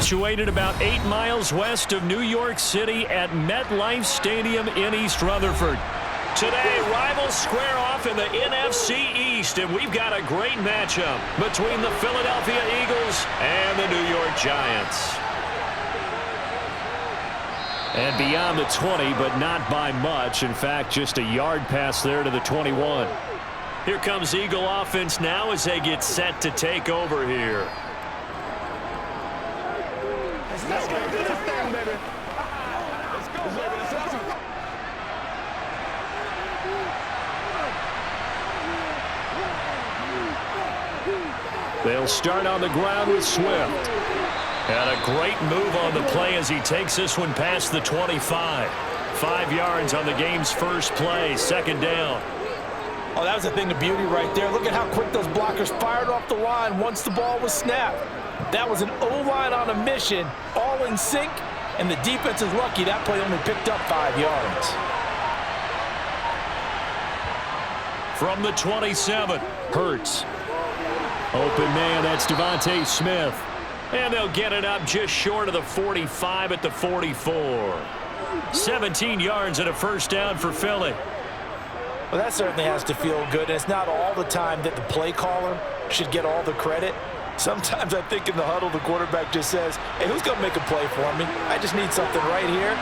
situated about 8 miles west of New York City at MetLife Stadium in East Rutherford. Today, rivals square off in the NFC East, and we've got a great matchup between the Philadelphia Eagles and the New York Giants. And beyond the 20, but not by much. In fact, just a yard pass there to the 21. Here comes Eagle offense now as they get set to take over here. Let's go do this thing, baby. Let's go, baby. Let's go. They'll start on the ground with Swift. And a great move on the play as he takes this one past the 25. 5 yards on the game's first play, second down. Oh, that was a thing of beauty right there. Look at how quick those blockers fired off the line once the ball was snapped. That was an O-line on a mission, all in sync, and the defense is lucky that play only picked up 5 yards. From the 27, Hurts. Open man, that's Devontae Smith. And they'll get it up just short of the 45 at the 44. 17 yards and a first down for Philly. Well, that certainly has to feel good. And it's not all the time that the play caller should get all the credit. Sometimes I think in the huddle, the quarterback just says, hey, who's going to make a play for me? I just need something right here.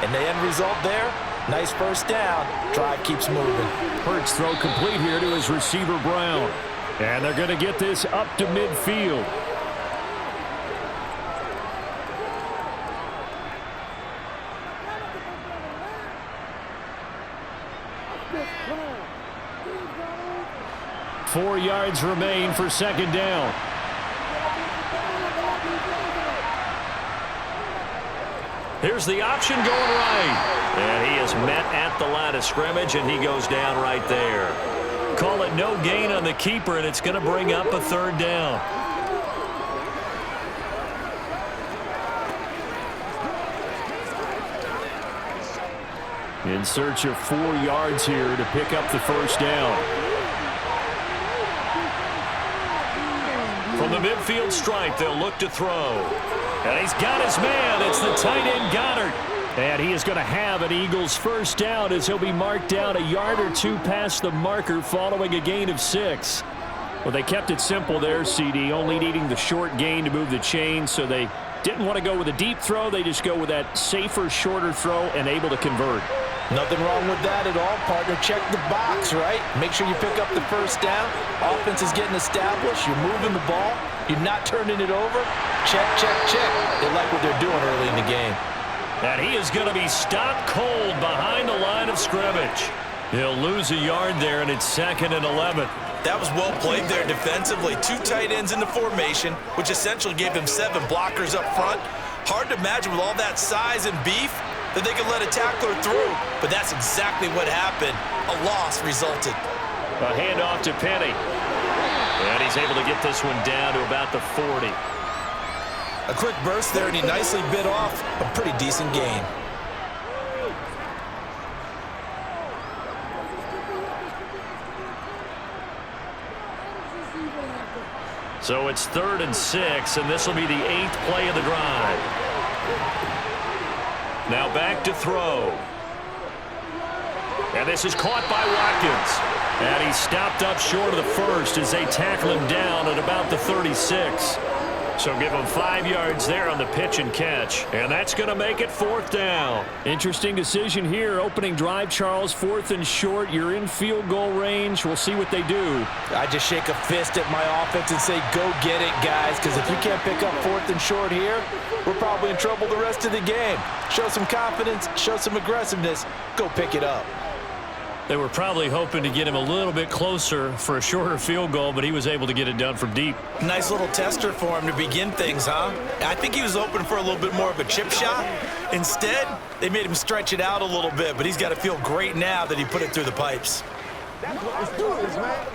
And the end result there, nice first down. Drive keeps moving. Hurts throw complete here to his receiver, Brown. And they're going to get this up to midfield. Four yards remain for second down. Here's the option going right. And he is met at the line of scrimmage, and he goes down right there. Call it no gain on the keeper, and it's going to bring up a third down. In search of 4 yards here to pick up the first down. From the midfield stripe, they'll look to throw. And he's got his man. It's the tight end, Goddard. And he is going to have an Eagles first down as he'll be marked down a yard or two past the marker following a gain of 6. Well, they kept it simple there, CD, only needing the short gain to move the chain, so they didn't want to go with a deep throw. They just go with that safer, shorter throw and able to convert. Nothing wrong with that at all, partner. Check the box, right? Make sure you pick up the first down. Offense is getting established. You're moving the ball. You're not turning it over. Check, check, check. They like what they're doing early in the game. And he is going to be stopped cold behind the line of scrimmage. He'll lose a yard there, and it's 2nd and 11. That was well played there defensively. 2 tight ends in the formation, which essentially gave him 7 blockers up front. Hard to imagine with all that size and beef that they could let a tackler through. But that's exactly what happened. A loss resulted. A handoff to Penny. And he's able to get this one down to about the 40. A quick burst there, and he nicely bit off a pretty decent gain. So it's 3rd and 6, and this will be the 8th play of the drive. Now back to throw. And this is caught by Watkins. And he's stopped up short of the first as they tackle him down at about the 36. So give him 5 yards there on the pitch and catch. And that's going to make it 4th down. Interesting decision here. Opening drive, Charles. 4th and short. You're in field goal range. We'll see what they do. I just shake a fist at my offense and say, go get it, guys. Because if you can't pick up 4th and short here, we're probably in trouble the rest of the game. Show some confidence. Show some aggressiveness. Go pick it up. They were probably hoping to get him a little bit closer for a shorter field goal, but he was able to get it done from deep. Nice little tester for him to begin things, huh? I think he was open for a little bit more of a chip shot. Instead, they made him stretch it out a little bit, but he's got to feel great now that he put it through the pipes. That's what let's do this, man.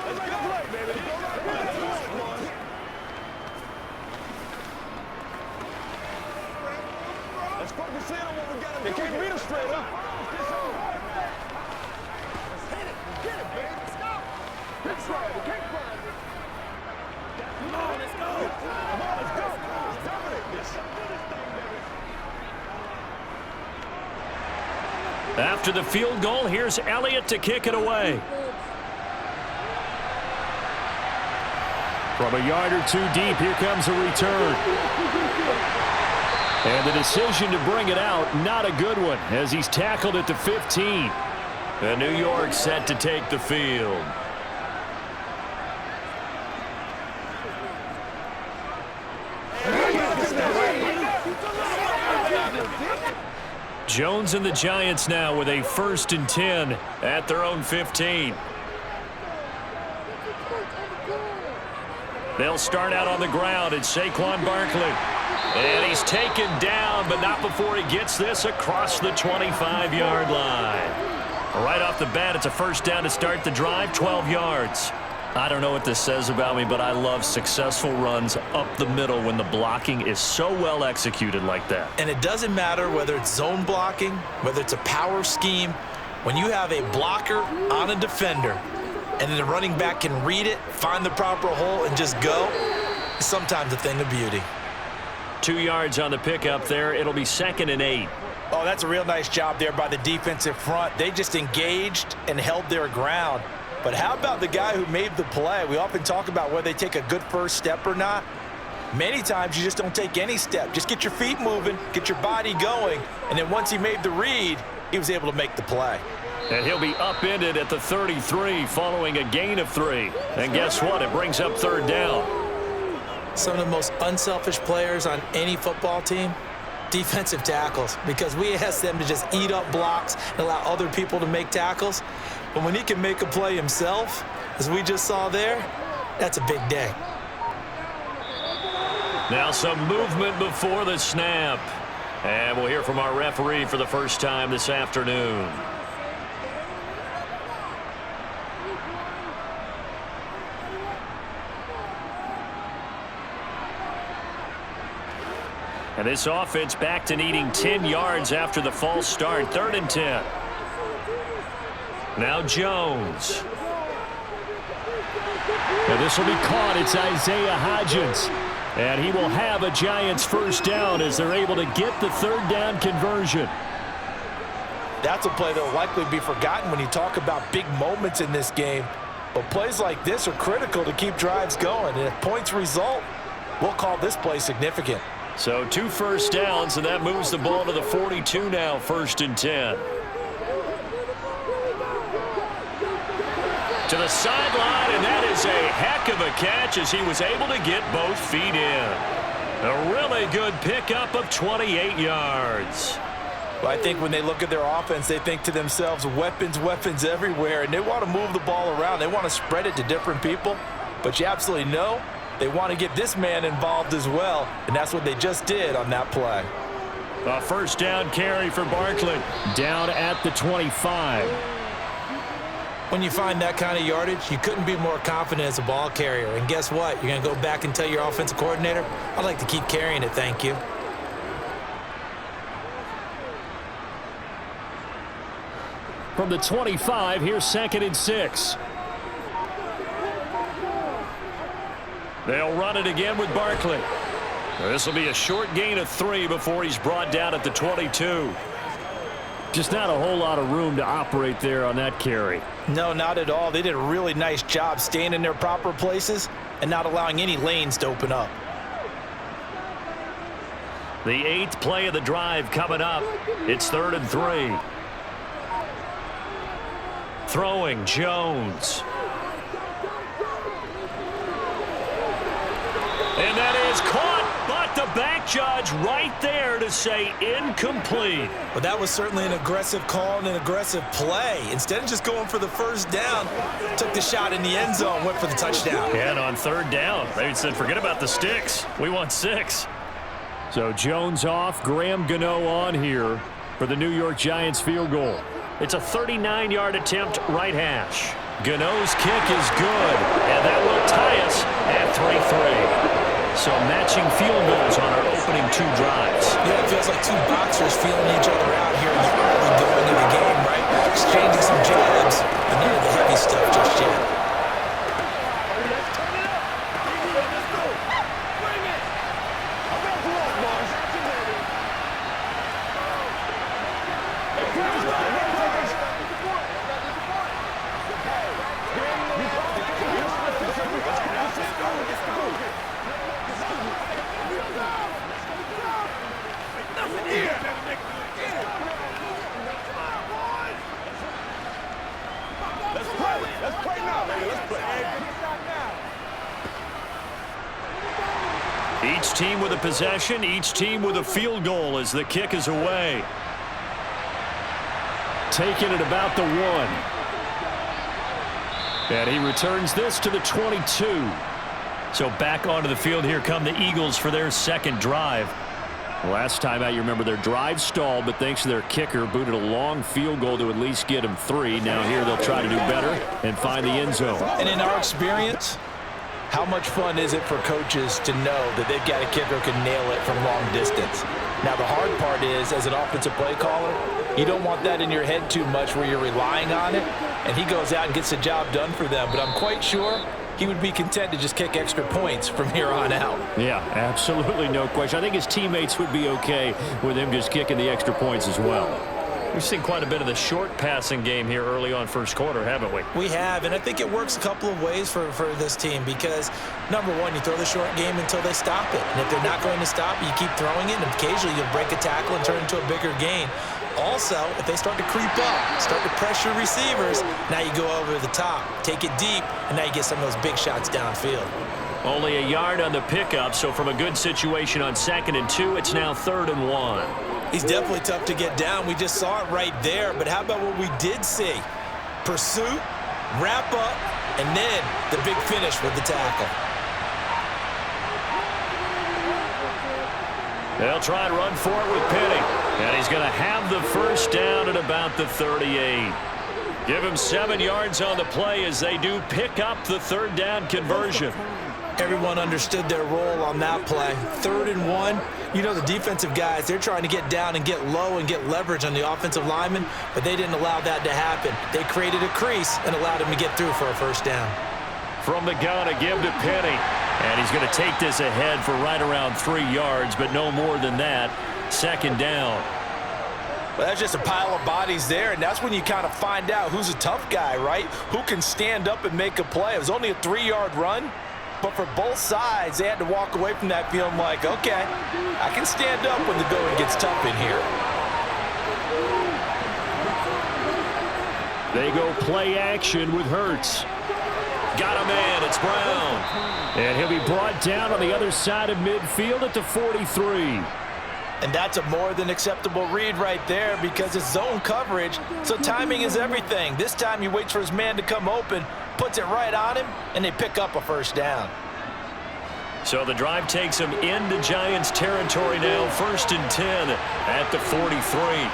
Let's get a play, baby. Let's focus in on what we got to do. They can't beat us straight up. Let's hit it. Get it, baby. Let's go. That's right. We can't find it. Come on, let's go. After the field goal, here's Elliott to kick it away. From a yard or two deep, here comes a return. And the decision to bring it out, not a good one, as he's tackled at the 15. And New York set to take the field. Jones and the Giants now with a 1st and 10 at their own 15. They'll start out on the ground. It's Saquon Barkley. And he's taken down, but not before he gets this across the 25-yard line. Right off the bat, it's a 1st down to start the drive, 12 yards. I don't know what this says about me, but I love successful runs up the middle when the blocking is so well executed like that. And it doesn't matter whether it's zone blocking, whether it's a power scheme. When you have a blocker on a defender and then the running back can read it, find the proper hole, and just go, it's sometimes a thing of beauty. 2 yards on the pickup there. It'll be 2nd and 8. Oh, that's a real nice job there by the defensive front. They just engaged and held their ground. But how about the guy who made the play? We often talk about whether they take a good first step or not. Many times you just don't take any step. Just get your feet moving, get your body going, and then once he made the read, he was able to make the play. And he'll be upended at the 33 following a gain of 3. And guess what? It brings up 3rd down. Some of the most unselfish players on any football team, defensive tackles, because we ask them to just eat up blocks and allow other people to make tackles. But when he can make a play himself, as we just saw there, that's a big day. Now some movement before the snap. And we'll hear from our referee for the first time this afternoon. And this offense back to needing 10 yards after the false start. 3rd and 10. Now Jones. And this will be caught. It's Isaiah Hodgins. And he will have a Giants 1st down as they're able to get the 3rd down conversion. That's a play that will likely be forgotten when you talk about big moments in this game. But plays like this are critical to keep drives going. And if points result, we'll call this play significant. So 2 1st downs, and that moves the ball to the 42 now, 1st and 10. To the sideline, and that is a heck of a catch as he was able to get both feet in. A really good pickup of 28 yards. Well, I think when they look at their offense, they think to themselves, weapons, weapons everywhere, and they want to move the ball around. They want to spread it to different people, but you absolutely know they want to get this man involved as well, and that's what they just did on that play. A 1st down carry for Barkley, down at the 25. When you find that kind of yardage, you couldn't be more confident as a ball carrier. And guess what? You're going to go back and tell your offensive coordinator, I'd like to keep carrying it, thank you. From the 25, here's 2nd and 6. They'll run it again with Barkley. This will be a short gain of 3 before he's brought down at the 22. Just not a whole lot of room to operate there on that carry. No, not at all. They did a really nice job staying in their proper places and not allowing any lanes to open up. The 8th play of the drive coming up. It's 3rd and 3. Throwing Jones. And that is caught, but the back judge right there to say incomplete. Well, that was certainly an aggressive call and an aggressive play. Instead of just going for the 1st down, took the shot in the end zone, went for the touchdown. And on 3rd down, they said, forget about the sticks. We want 6. So Jones off, Graham Gano on here for the New York Giants field goal. It's a 39-yard attempt right hash. Gano's kick is good, and that will tie us at 3-3. So matching field goals on our opening 2 drives. Yeah, it feels like 2 boxers feeling each other out here in the early going of the game, right? Exchanging some jabs, but none of the heavy stuff just yet. Let's go. Each team with a possession, each team with a field goal as the kick is away. Taking it about the 1. And he returns this to the 22. So back onto the field here come the Eagles for their second drive. Last time out, you remember their drive stalled, but thanks to their kicker, booted a long field goal to at least get them 3. Now here they'll try to do better and find the end zone. And in our experience, how much fun is it for coaches to know that they've got a kicker who can nail it from long distance? Now, the hard part is, as an offensive play caller, you don't want that in your head too much where you're relying on it, and he goes out and gets the job done for them. But I'm quite sure he would be content to just kick extra points from here on out. Yeah, absolutely no question. I think his teammates would be okay with him just kicking the extra points as well. We've seen quite a bit of the short passing game here early on first quarter, haven't we? We have, and I think it works a couple of ways for this team because, number one, you throw the short game until they stop it. And if they're not going to stop it, you keep throwing it, and occasionally you'll break a tackle and turn it into a bigger gain. Also, if they start to creep up, start to pressure receivers, now you go over the top, take it deep, and now you get some of those big shots downfield. Only a yard on the pickup, so from a good situation on 2nd and 2, it's now 3rd and 1. He's definitely tough to get down. We just saw it right there, but how about what we did see? Pursuit, wrap up, and then the big finish with the tackle. They'll try and run for it with Penny. And he's going to have the first down at about the 38. Give him 7 yards on the play as they do pick up the 3rd down conversion. Everyone understood their role on that play. 3rd and 1. You know, the defensive guys, they're trying to get down and get low and get leverage on the offensive linemen, but they didn't allow that to happen. They created a crease and allowed him to get through for a first down. From the gun, a give to Penny. And he's going to take this ahead for right around 3 yards, but no more than that. 2nd down. Well, that's just a pile of bodies there, and that's when you kind of find out who's a tough guy, right? Who can stand up and make a play. It was only a 3-yard run, but for both sides, they had to walk away from that feeling like, okay, I can stand up when the going gets tough in here. They go play action with Hurts. Got a man, it's Brown. And he'll be brought down on the other side of midfield at the 43. And that's a more than acceptable read right there because it's zone coverage, so timing is everything. This time he waits for his man to come open, puts it right on him, and they pick up a first down. So the drive takes him into Giants territory now, 1st and 10 at the 43.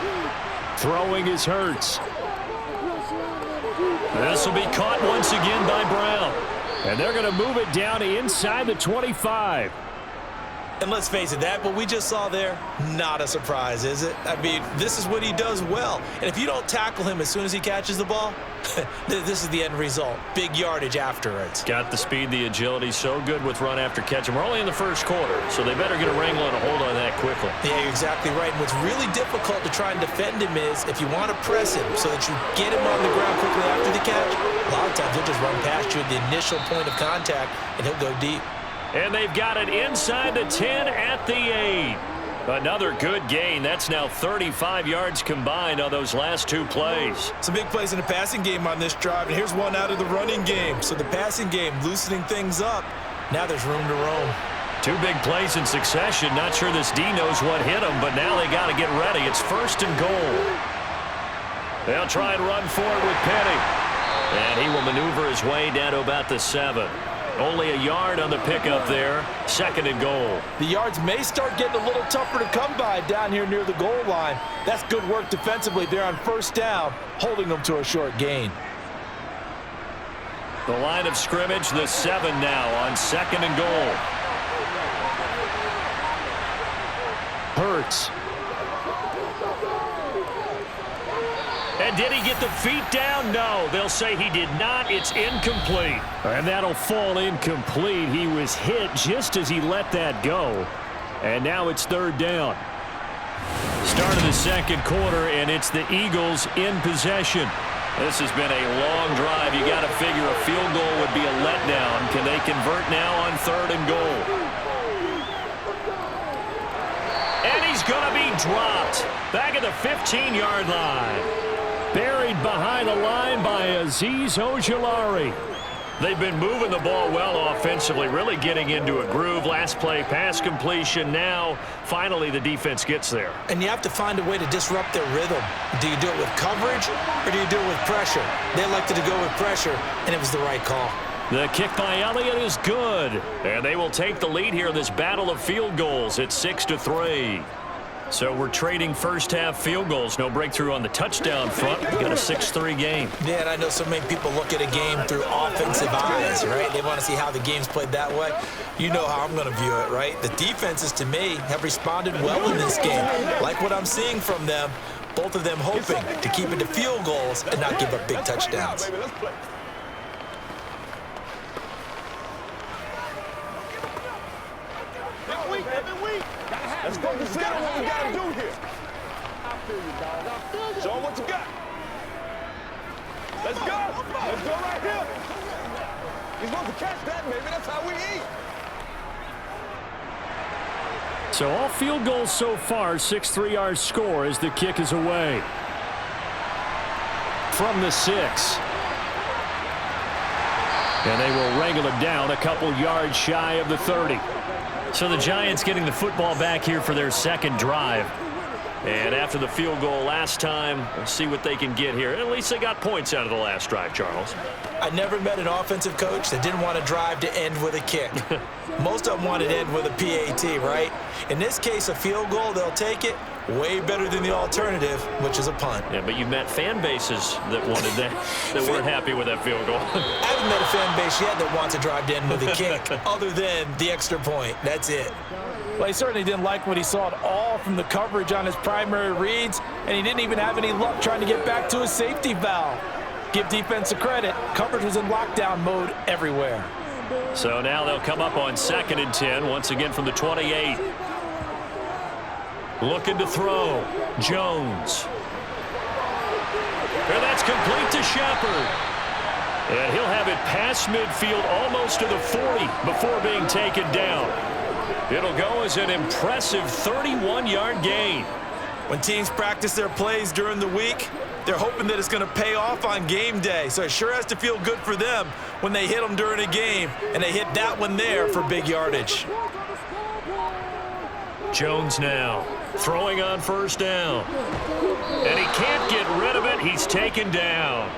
Throwing is Hurts. This will be caught once again by Brown. And they're going to move it down to inside the 25. And let's face it, that what we just saw there, not a surprise, is it? I mean, this is what he does well. And if you don't tackle him as soon as he catches the ball, this is the end result. Big yardage afterwards. Got the speed, the agility, so good with run after catch. And we're only in the first quarter, so they better get a wrangle and a hold on that quickly. Yeah, you're exactly right. And what's really difficult to try and defend him is if you want to press him so that you get him on the ground quickly after the catch, a lot of times he'll just run past you at the initial point of contact, and he'll go deep. And they've got it inside the 10 at the 8. Another good gain. That's now 35 yards combined on those last 2 plays. Some big plays in the passing game on this drive, and here's one out of the running game. So the passing game loosening things up. Now there's room to roam. 2 big plays in succession. Not sure this D knows what hit him, but now they got to get ready. It's 1st and goal. They'll try and run for it with Penny. And he will maneuver his way down to about the 7. Only a yard on the pickup there. 2nd and goal. The yards may start getting a little tougher to come by down here near the goal line. That's good work defensively there on 1st down, holding them to a short gain. The line of scrimmage, the 7 now on 2nd and goal. Hurts. And did he get the feet down? No, they'll say he did not. It's incomplete. And that'll fall incomplete. He was hit just as he let that go. And now it's 3rd down. Start of the 2nd quarter, and it's the Eagles in possession. This has been a long drive. You got to figure a field goal would be a letdown. Can they convert now on 3rd and goal? And he's going to be dropped back at the 15-yard line. Buried behind the line by Azeez Ojulari. They've been moving the ball well offensively, really getting into a groove. Last play, pass completion. Now, finally, the defense gets there. And you have to find a way to disrupt their rhythm. Do you do it with coverage or do you do it with pressure? They elected to go with pressure, and it was the right call. The kick by Elliott is good. And they will take the lead here in this battle of field goals. It's 6-3. So we're trading first-half field goals. No breakthrough on the touchdown front. We've got a 6-3 game. Yeah, and I know so many people look at a game through offensive eyes, right? They want to see how the game's played that way. You know how I'm going to view it, right? The defenses, to me, have responded well in this game. Like what I'm seeing from them, both of them hoping to keep it to field goals and not give up big touchdowns. Let's focus in on what we got to do here. Show them what you got. Let's go. Let's go right here. You're supposed to catch that, baby. That's how we eat. So all field goals so far, 6-3 our score as the kick is away. From the 6. And they will wrangle it down a couple yards shy of the 30. So the Giants getting the football back here for their second drive. And after the field goal last time, we'll see what they can get here. At least they got points out of the last drive, Charles. I never met an offensive coach that didn't want to drive to end with a kick. Most of them wanted to end with a PAT, right? In this case, a field goal, they'll take it. Way better than the alternative, which is a punt. Yeah, but you met fan bases that wanted that, that weren't happy with that field goal. I haven't met a fan base yet that wants to drive to end with a kick, other than the extra point. That's it. Well, he certainly didn't like what he saw at all from the coverage on his primary reads, and he didn't even have any luck trying to get back to his safety valve. Give defense a credit. Coverage was in lockdown mode everywhere. So now they'll come up on 2nd and 10, once again from the 28. Looking to throw. Jones. And that's complete to Shepard. And he'll have it past midfield almost to the 40 before being taken down. It'll go as an impressive 31-yard gain. When teams practice their plays during the week, they're hoping that it's going to pay off on game day. So it sure has to feel good for them when they hit them during a game, and they hit that one there for big yardage. Jones now throwing on first down. And he can't get rid of it. He's taken down.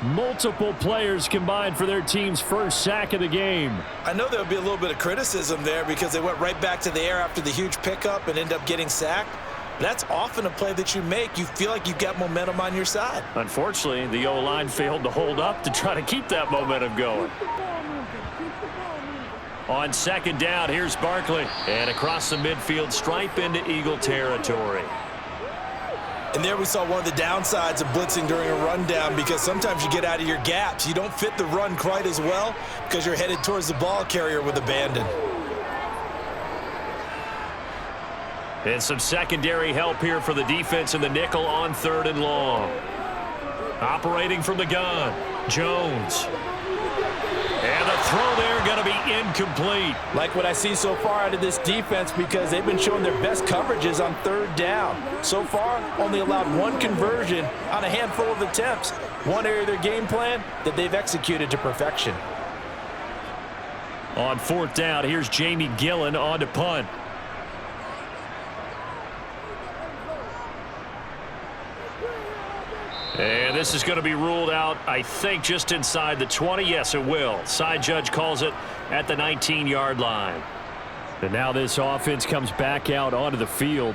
Multiple players combined for their team's first sack of the game. I know there'll be a little bit of criticism there because they went right back to the air after the huge pickup and end up getting sacked. That's often a play that you make. You feel like you've got momentum on your side. Unfortunately, the O-line failed to hold up to try to keep that momentum going. On 2nd down, here's Barkley. And across the midfield stripe into Eagle territory. And there we saw one of the downsides of blitzing during a rundown because sometimes you get out of your gaps. You don't fit the run quite as well because you're headed towards the ball carrier with abandon. And some secondary help here for the defense in the nickel on 3rd and long. Operating from the gun, Jones. And the throw there going to be incomplete. Like what I see so far out of this defense because they've been showing their best coverages on 3rd down. So far, only allowed one conversion on a handful of attempts. One area of their game plan that they've executed to perfection. On 4th down, here's Jamie Gillen on to punt. And this is going to be ruled out, I think, just inside the 20. Yes, it will. Side judge calls it at the 19-yard line. And now this offense comes back out onto the field.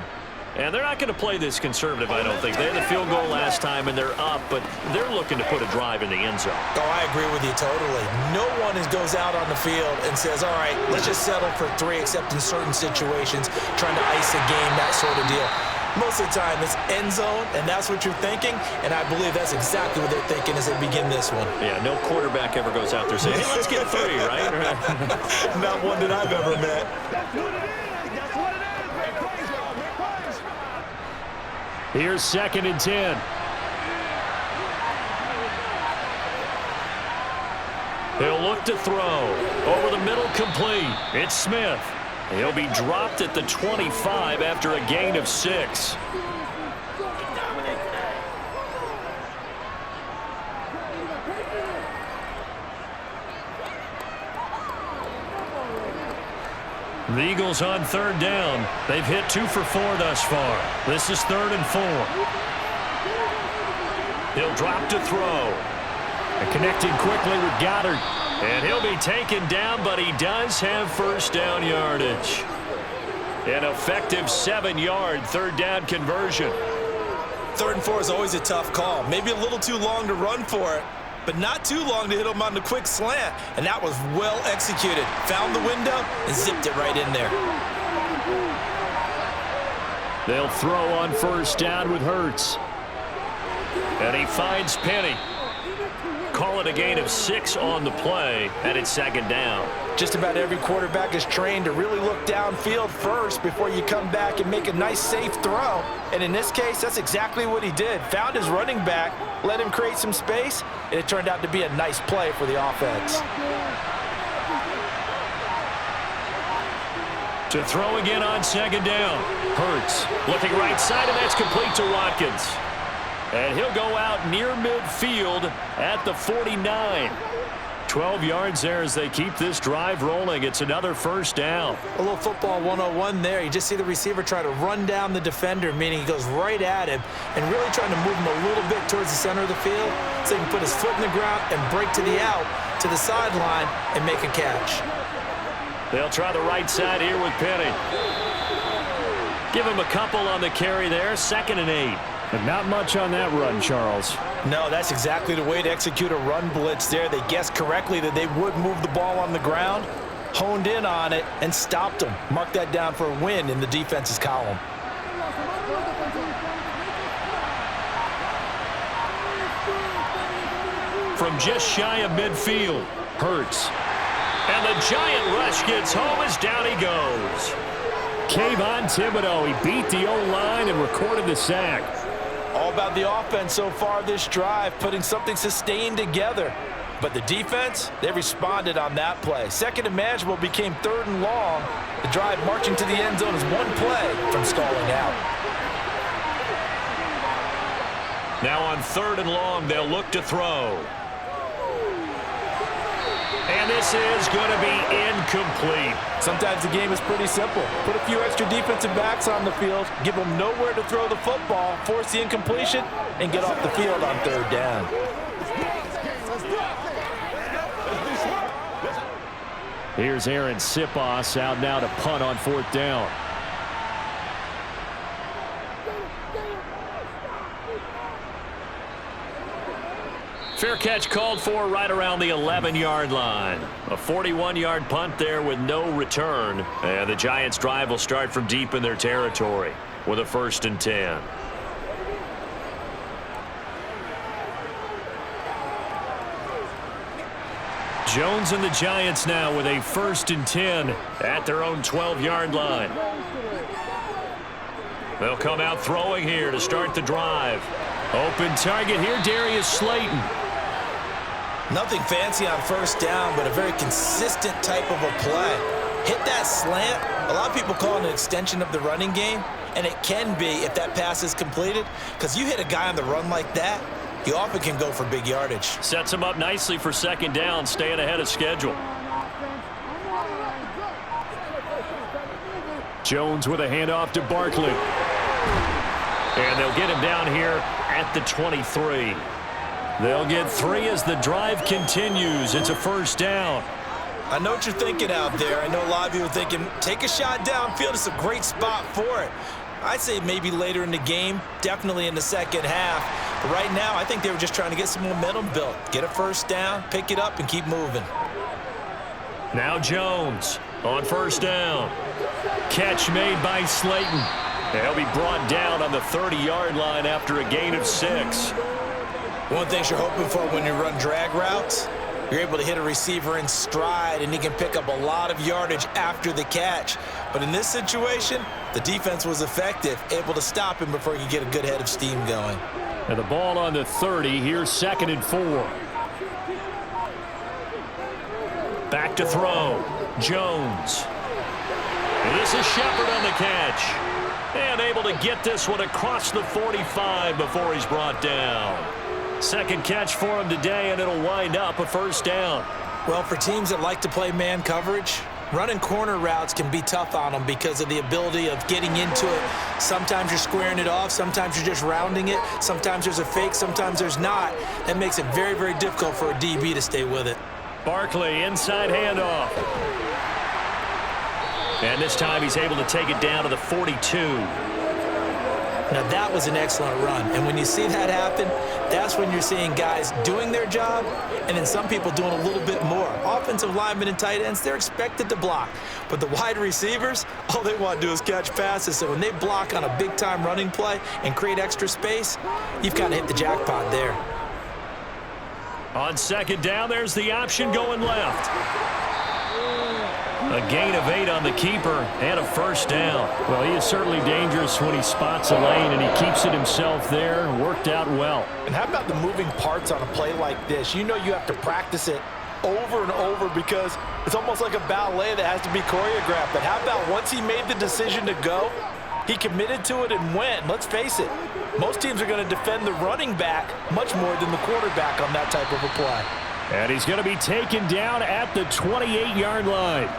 And they're not going to play this conservative, I don't think. They had the field goal last time, and they're up, but they're looking to put a drive in the end zone. Oh, I agree with you totally. No one goes out on the field and says, all right, let's just settle for 3, except in certain situations, trying to ice a game, that sort of deal. Most of the time, it's end zone, and that's what you're thinking, and I believe that's exactly what they're thinking as they begin this one. Yeah, no quarterback ever goes out there saying, hey, let's get 3, right? Not one that I've ever met. That's what it is. That's what it is. Make plays, y'all. Make plays. Here's 2nd and 10. He'll look to throw. Over the middle, complete. It's Smith. He'll be dropped at the 25 after a gain of 6. The Eagles on 3rd down. They've hit 2 for 4 thus far. This is 3rd and 4. He'll drop to throw. And connecting quickly with Goddard. And he'll be taken down, but he does have first down yardage. An effective 7-yard 3rd down conversion. 3rd and 4 is always a tough call. Maybe a little too long to run for it, but not too long to hit him on the quick slant. And that was well executed. Found the window and zipped it right in there. They'll throw on first down with Hurts. And he finds Penny. Call it a gain of 6 on the play, and it's 2nd down. Just about every quarterback is trained to really look downfield first before you come back and make a nice, safe throw. And in this case, that's exactly what he did. Found his running back, let him create some space, and it turned out to be a nice play for the offense. To throw again on 2nd down. Hurts looking right side, and that's complete to Watkins. And he'll go out near midfield at the 49. 12 yards there as they keep this drive rolling. It's another first down. A little football 101 there. You just see the receiver try to run down the defender, meaning he goes right at him and really trying to move him a little bit towards the center of the field so he can put his foot in the ground and break to the out, to the sideline, and make a catch. They'll try the right side here with Penny. Give him a couple on the carry there. 2nd and 8. But not much on that run, Charles. No, that's exactly the way to execute a run blitz there. They guessed correctly that they would move the ball on the ground, honed in on it, and stopped them. Mark that down for a win in the defense's column. From just shy of midfield, Hurts. And the giant rush gets home as down he goes. Kayvon Thibodeau, he beat the O-line and recorded the sack. All about the offense so far this drive, putting something sustained together. But the defense, they responded on that play. 2nd and manageable became 3rd and long. The drive marching to the end zone is one play from stalling out. Now on 3rd and long, they'll look to throw. And this is going to be incomplete. Sometimes the game is pretty simple. Put a few extra defensive backs on the field, give them nowhere to throw the football, force the incompletion, and get off the field on 3rd down. Here's Aaron Sipos out now to punt on 4th down. Fair catch called for right around the 11-yard line. A 41-yard punt there with no return. And the Giants' drive will start from deep in their territory with a 1st and 10. Jones and the Giants now with a 1st and 10 at their own 12-yard line. They'll come out throwing here to start the drive. Open target here, Darius Slayton. Nothing fancy on 1st down, but a very consistent type of a play. Hit that slant. A lot of people call it an extension of the running game, and it can be if that pass is completed, because you hit a guy on the run like that, you often can go for big yardage. Sets him up nicely for 2nd down, staying ahead of schedule. Jones with a handoff to Barkley. And they'll get him down here at the 23. They'll get 3 as the drive continues. It's a 1st down. I know what you're thinking out there. I know a lot of you are thinking, take a shot downfield. It's a great spot for it. I'd say maybe later in the game, definitely in the 2nd half. But right now, I think they were just trying to get some momentum built. Get a 1st down, pick it up, and keep moving. Now Jones on 1st down. Catch made by Slayton. He'll be brought down on the 30-yard line after a gain of 6. One thing you're hoping for when you run drag routes, you're able to hit a receiver in stride, and he can pick up a lot of yardage after the catch. But in this situation, the defense was effective, able to stop him before he could get a good head of steam going. And the ball on the 30. Here's 2nd and 4. Back to throw. Jones. And this is Shepard on the catch. And able to get this one across the 45 before he's brought down. 2nd catch for him today, and it'll wind up a 1st down. Well, for teams that like to play man coverage, Running corner routes can be tough on them because of the ability of getting into it. Sometimes you're squaring it off. Sometimes you're just rounding it. Sometimes there's a fake. Sometimes there's not. That makes it very, very difficult for a DB to stay with it. Barkley, inside handoff. And this time he's able to take it down to the 42. Now, that was an excellent run. And when you see that happen, that's when you're seeing guys doing their job and then some people doing a little bit more. Offensive linemen and tight ends, they're expected to block. But the wide receivers, all they want to do is catch passes. So when they block on a big-time running play and create extra space, you've kind of hit the jackpot there. On second down, there's the option going left. A gain of 8 on the keeper and a first down. Well, he is certainly dangerous when he spots a lane, and he keeps it himself there. Worked out well. And how about the moving parts on a play like this? You know you have to practice it over and over because it's almost like a ballet that has to be choreographed. But how about once he made the decision to go, he committed to it and went. Let's face it, most teams are going to defend the running back much more than the quarterback on that type of a play. And he's going to be taken down at the 28-yard line.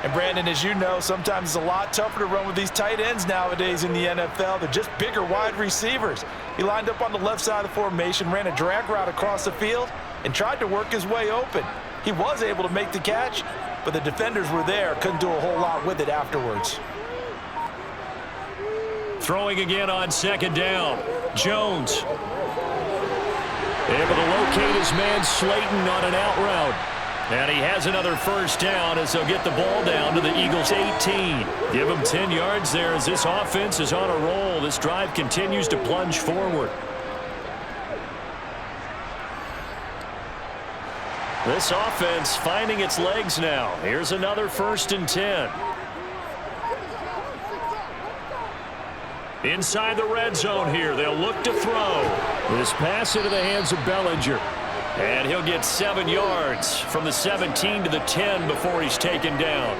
And, Brandon, as you know, sometimes it's a lot tougher to run with these tight ends nowadays in the NFL. They're just bigger wide receivers. He lined up on the left side of the formation, ran a drag route across the field, and tried to work his way open. He was able to make the catch, but the defenders were there, couldn't do a whole lot with it afterwards. Throwing again on second down. Jones. Able to locate his man Slayton on an out route. And he has another first down as they'll get the ball down to the Eagles' 18. Give them 10 yards there as this offense is on a roll. This drive continues to plunge forward. This offense finding its legs now. Here's another 1st and 10. Inside the red zone here. They'll look to throw. This pass into the hands of Bellinger. And he'll get 7 yards from the 17 to the 10 before he's taken down.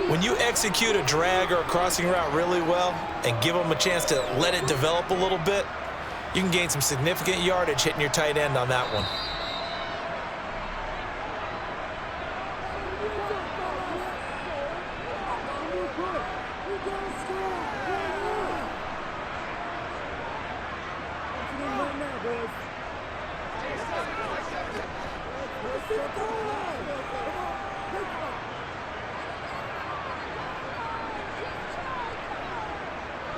When you execute a drag or a crossing route really well and give them a chance to let it develop a little bit, you can gain some significant yardage hitting your tight end on that one.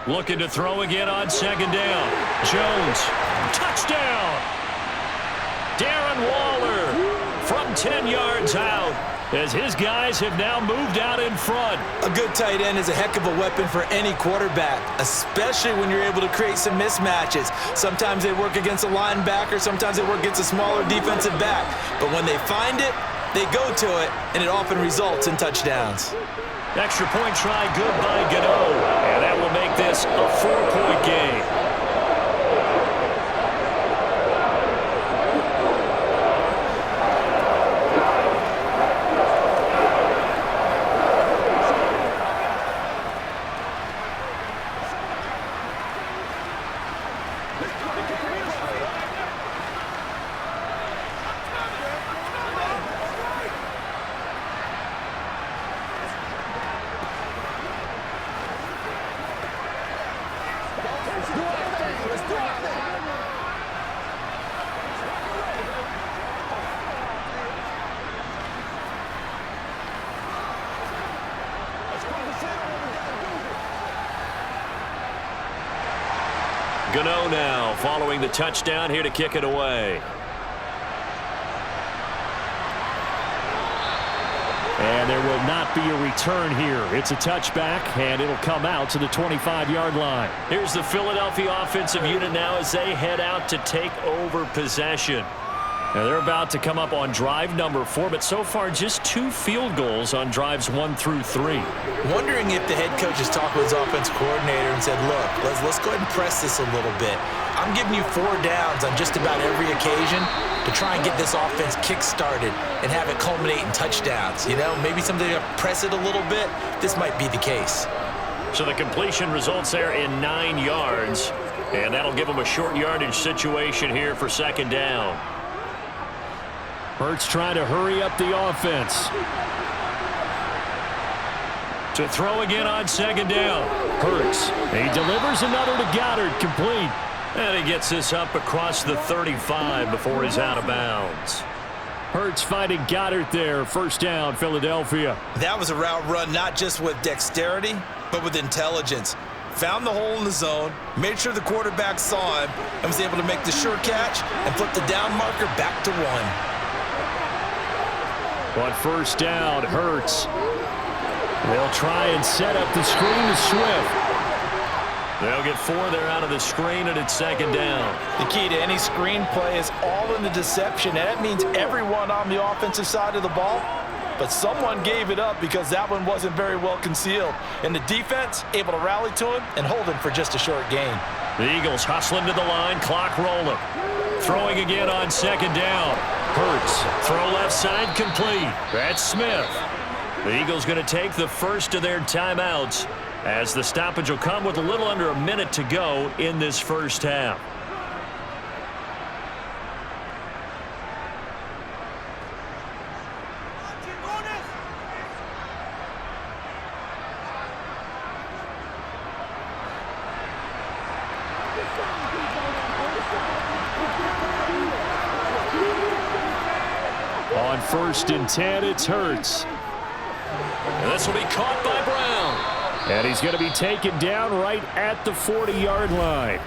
Looking to throw again on second down. Jones. Touchdown. Darren Waller from 10 yards out as his guys have now moved out in front. A good tight end is a heck of a weapon for any quarterback, especially when you're able to create some mismatches. Sometimes they work against a linebacker. Sometimes they work against a smaller defensive back. But when they find it, they go to it, and it often results in touchdowns. Extra point try good by Gano. And that will make this a 4-point game. Gano now following the touchdown here to kick it away. And there will not be a return here. It's a touchback, and it'll come out to the 25-yard line. Here's the Philadelphia offensive unit now as they head out to take over possession. Now they're about to come up on drive number 4, but so far just 2 field goals on drives 1 through 3. Wondering if the head coach has talked with his offensive coordinator and said, look, let's go ahead and press this a little bit. I'm giving you 4 downs on just about every occasion to try and get this offense kick-started and have it culminate in touchdowns. You know, maybe something to press it a little bit. This might be the case. So the completion results there in 9 yards, and that'll give them a short yardage situation here for second down. Hurts trying to hurry up the offense. To throw again on second down. Hurts. He delivers another to Goddard, complete. And he gets this up across the 35 before he's out of bounds. Hurts finding Goddard there. First down, Philadelphia. That was a route run not just with dexterity, but with intelligence. Found the hole in the zone, made sure the quarterback saw him, and was able to make the sure catch and flip the down marker back to 1. On first down, Hurts. They'll try and set up the screen to Swift. They'll get 4 there out of the screen, and it's second down. The key to any screen play is all in the deception, and that means everyone on the offensive side of the ball. But someone gave it up because that one wasn't very well concealed. And the defense able to rally to him and hold him for just a short gain. The Eagles hustling to the line, clock rolling. Throwing again on second down. Hurts. Throw left side complete. That's Smith. The Eagles going to take the first of their timeouts as the stoppage will come with a little under a minute to go in this first half. On first and 10, it's Hurts. And this will be caught by Brown. And he's going to be taken down right at the 40-yard line.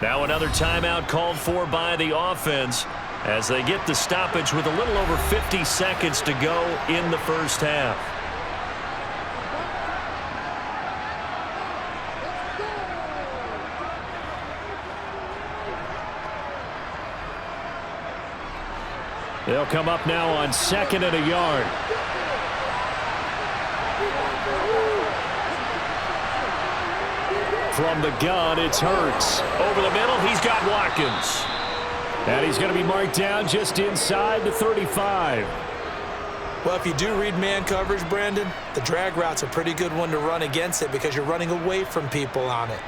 Now another timeout called for by the offense as they get the stoppage with a little over 50 seconds to go in the first half. They'll come up now on second and a yard. From the gun, it's Hurts. Over the middle, he's got Watkins. And he's going to be marked down just inside the 35. Well, if you do read man coverage, Brandon, the drag route's a pretty good one to run against it because you're running away from people on it.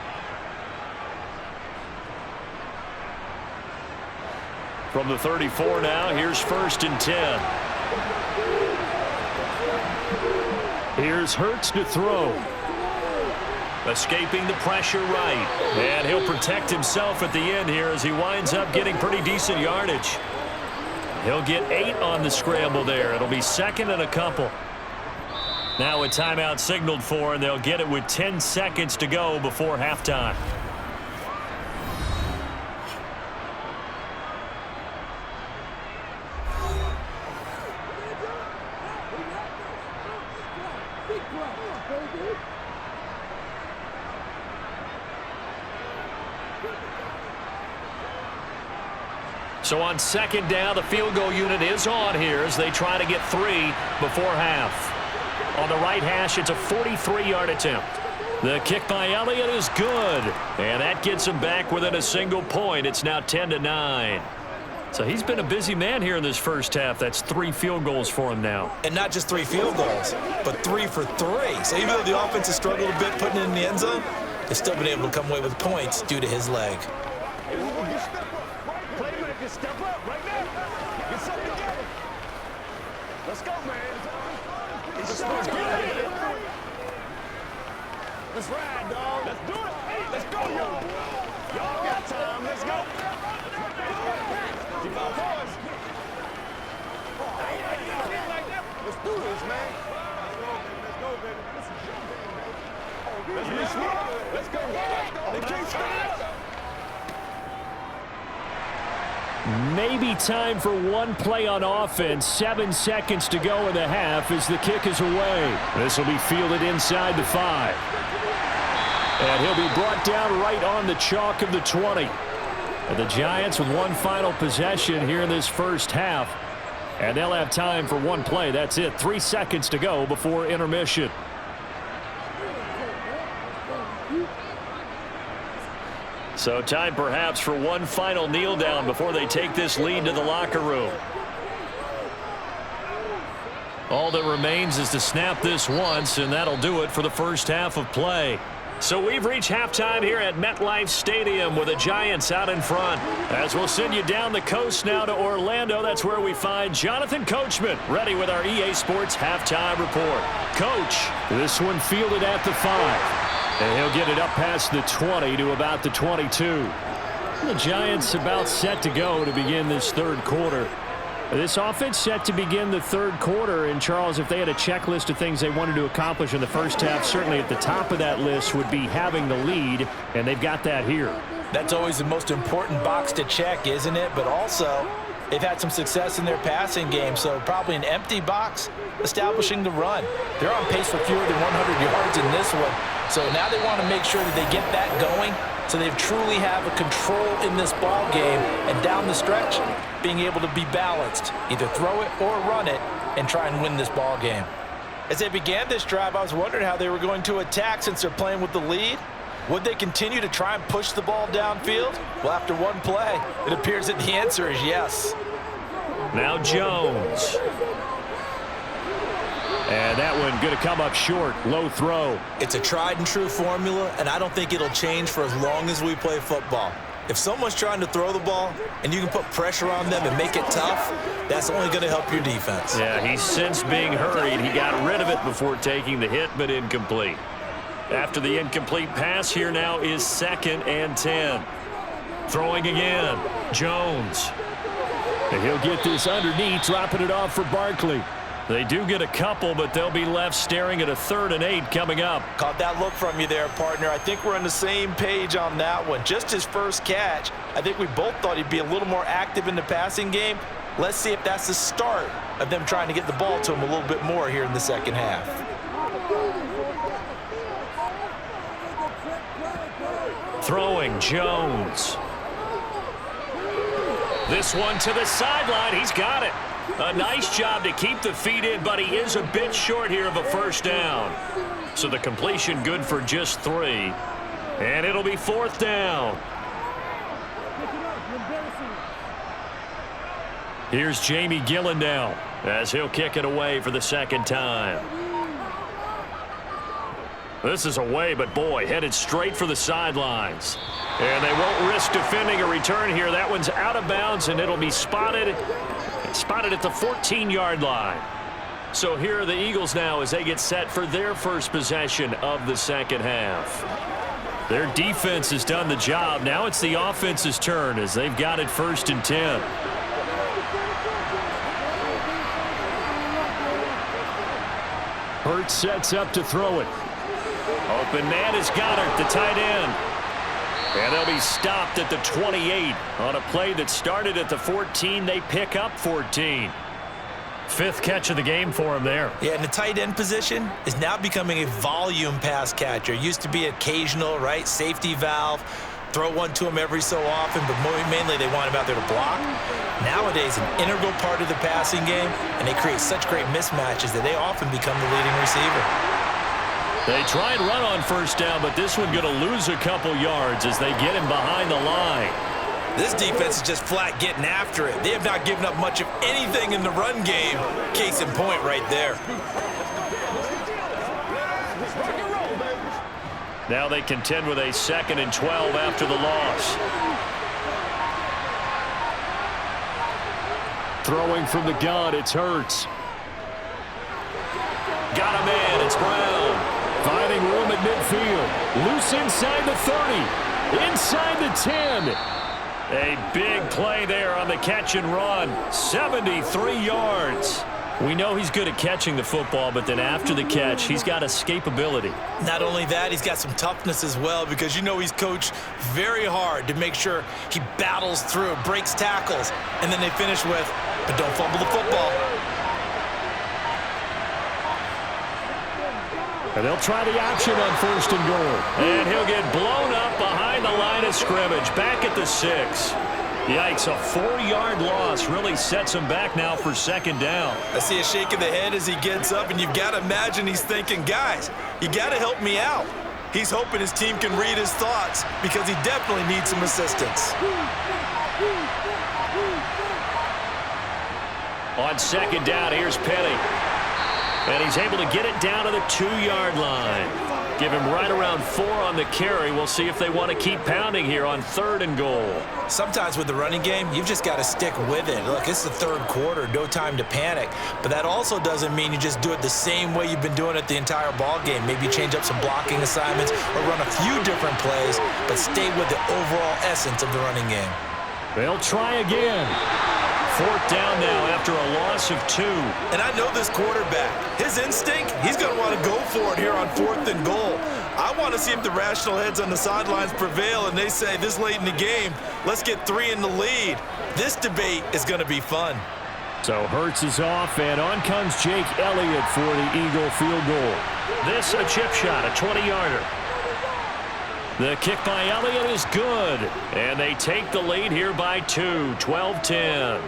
From the 34 now, here's first and 10. Here's Hurts to throw. Escaping the pressure right. And he'll protect himself at the end here as he winds up getting pretty decent yardage. He'll get 8 on the scramble there. It'll be second and a couple. Now a timeout signaled for, and they'll get it with 10 seconds to go before halftime. So on second down, the field goal unit is on here as they try to get 3 before half. On the right hash, it's a 43-yard attempt. The kick by Elliott is good, and that gets him back within a single point. It's now 10-9. So he's been a busy man here in this first half. That's 3 field goals for him now. And not just 3 field goals, but 3 for 3. So even though the offense has struggled a bit putting it in the end zone, they've still been able to come away with points due to his leg. Step up right now. Get something together. Let's go, man. Let's ride, dog. Let's do it. Let's go, y'all. Y'all got time. Let's go. Keep our boys. Let's do this, man. Let's go, baby. Let's be smart. Let's go. They can't stop. Maybe time for one play on offense. 7 seconds to go in the half as the kick is away. This will be fielded inside the 5. And he'll be brought down right on the chalk of the 20. And the Giants with one final possession here in this first half. And they'll have time for one play. That's it. 3 seconds to go before intermission. So time perhaps for one final kneel down before they take this lead to the locker room. All that remains is to snap this once, and that'll do it for the first half of play. So we've reached halftime here at MetLife Stadium with the Giants out in front. As we'll send you down the coast now to Orlando, that's where we find Jonathan Coachman ready with our EA Sports halftime report. Coach, this one fielded at the 5. And he'll get it up past the 20 to about the 22. The Giants about set to go to begin this third quarter. This offense set to begin the third quarter. And, Charles, if they had a checklist of things they wanted to accomplish in the first half, certainly at the top of that list would be having the lead, and they've got that here. That's always the most important box to check, isn't it? But also, they've had some success in their passing game, so probably an empty box establishing the run. They're on pace for fewer than 100 yards in this one, so now they want to make sure that they get that going so they truly have a control in this ball game, and down the stretch, being able to be balanced, either throw it or run it, and try and win this ball game. As they began this drive, I was wondering how they were going to attack since they're playing with the lead. Would they continue to try and push the ball downfield? Well, after one play, it appears that the answer is yes. Now Jones. And that one going to come up short. Low throw. It's a tried and true formula, and I don't think it'll change for as long as we play football. If someone's trying to throw the ball and you can put pressure on them and make it tough, that's only going to help your defense. Yeah, he sensed being hurried. He got rid of it before taking the hit, but incomplete. After the incomplete pass, here now is 2nd and 10. Throwing again. Jones. And he'll get this underneath, dropping it off for Barkley. They do get a couple, but they'll be left staring at a 3rd and 8 coming up. Caught that look from you there, partner. I think we're on the same page on that one. Just his first catch. I think we both thought he'd be a little more active in the passing game. Let's see if that's the start of them trying to get the ball to him a little bit more here in the second half. Throwing Jones. This one to the sideline. He's got it. A nice job to keep the feet in, but he is a bit short here of a first down. So the completion good for just 3. And it'll be 4th down. Here's Jamie Gillen now as he'll kick it away for the 2nd time. This is away, but boy, headed straight for the sidelines. And they won't risk defending a return here. That one's out of bounds, and it'll be spotted at the 14-yard line. So here are the Eagles now as they get set for their first possession of the second half. Their defense has done the job. Now it's the offense's turn as they've got it 1st and 10. Hurts sets up to throw it. Open man is Goddard, the tight end. And they'll be stopped at the 28 on a play that started at the 14. They pick up 14. 5th catch of the game for him there. Yeah, and the tight end position is now becoming a volume pass catcher. Used to be occasional, right? Safety valve. Throw one to him every so often, but mainly they want him out there to block. Nowadays, an integral part of the passing game, and they create such great mismatches that they often become the leading receiver. They try and run on 1st down, but this one going to lose a couple yards as they get him behind the line. This defense is just flat getting after it. They have not given up much of anything in the run game. Case in point right there. Now they contend with a 2nd and 12 after the loss. Throwing from the gun, it's Hurts. Got a man, it's Brown. Finding room at midfield. Loose inside the 30. Inside the 10. A big play there on the catch and run. 73 yards. We know he's good at catching the football, but then after the catch, he's got escapability. Not only that, he's got some toughness as well because you know he's coached very hard to make sure he battles through, breaks tackles, and then they finish with, but don't fumble the football. And they'll try the option on 1st and goal. And he'll get blown up behind the line of scrimmage, back at the 6. Yikes, a 4-yard loss really sets him back now for 2nd down. I see a shake of the head as he gets up, and you've got to imagine he's thinking, guys, you got to help me out. He's hoping his team can read his thoughts because he definitely needs some assistance. On 2nd down, here's Penny. And he's able to get it down to the 2-yard line. Give him right around 4 on the carry. We'll see if they want to keep pounding here on 3rd and goal. Sometimes with the running game, you've just got to stick with it. Look, it's the 3rd quarter, no time to panic. But that also doesn't mean you just do it the same way you've been doing it the entire ball game. Maybe change up some blocking assignments or run a few different plays, but stay with the overall essence of the running game. They'll try again. 4th down now after a loss of 2. And I know this quarterback. His instinct, he's going to want to go for it here on 4th and goal. I want to see if the rational heads on the sidelines prevail and they say this late in the game, let's get 3 in the lead. This debate is going to be fun. So Hurts is off, and on comes Jake Elliott for the Eagle field goal. This a chip shot, a 20-yarder. The kick by Elliott is good, and they take the lead here by 2, 12-10.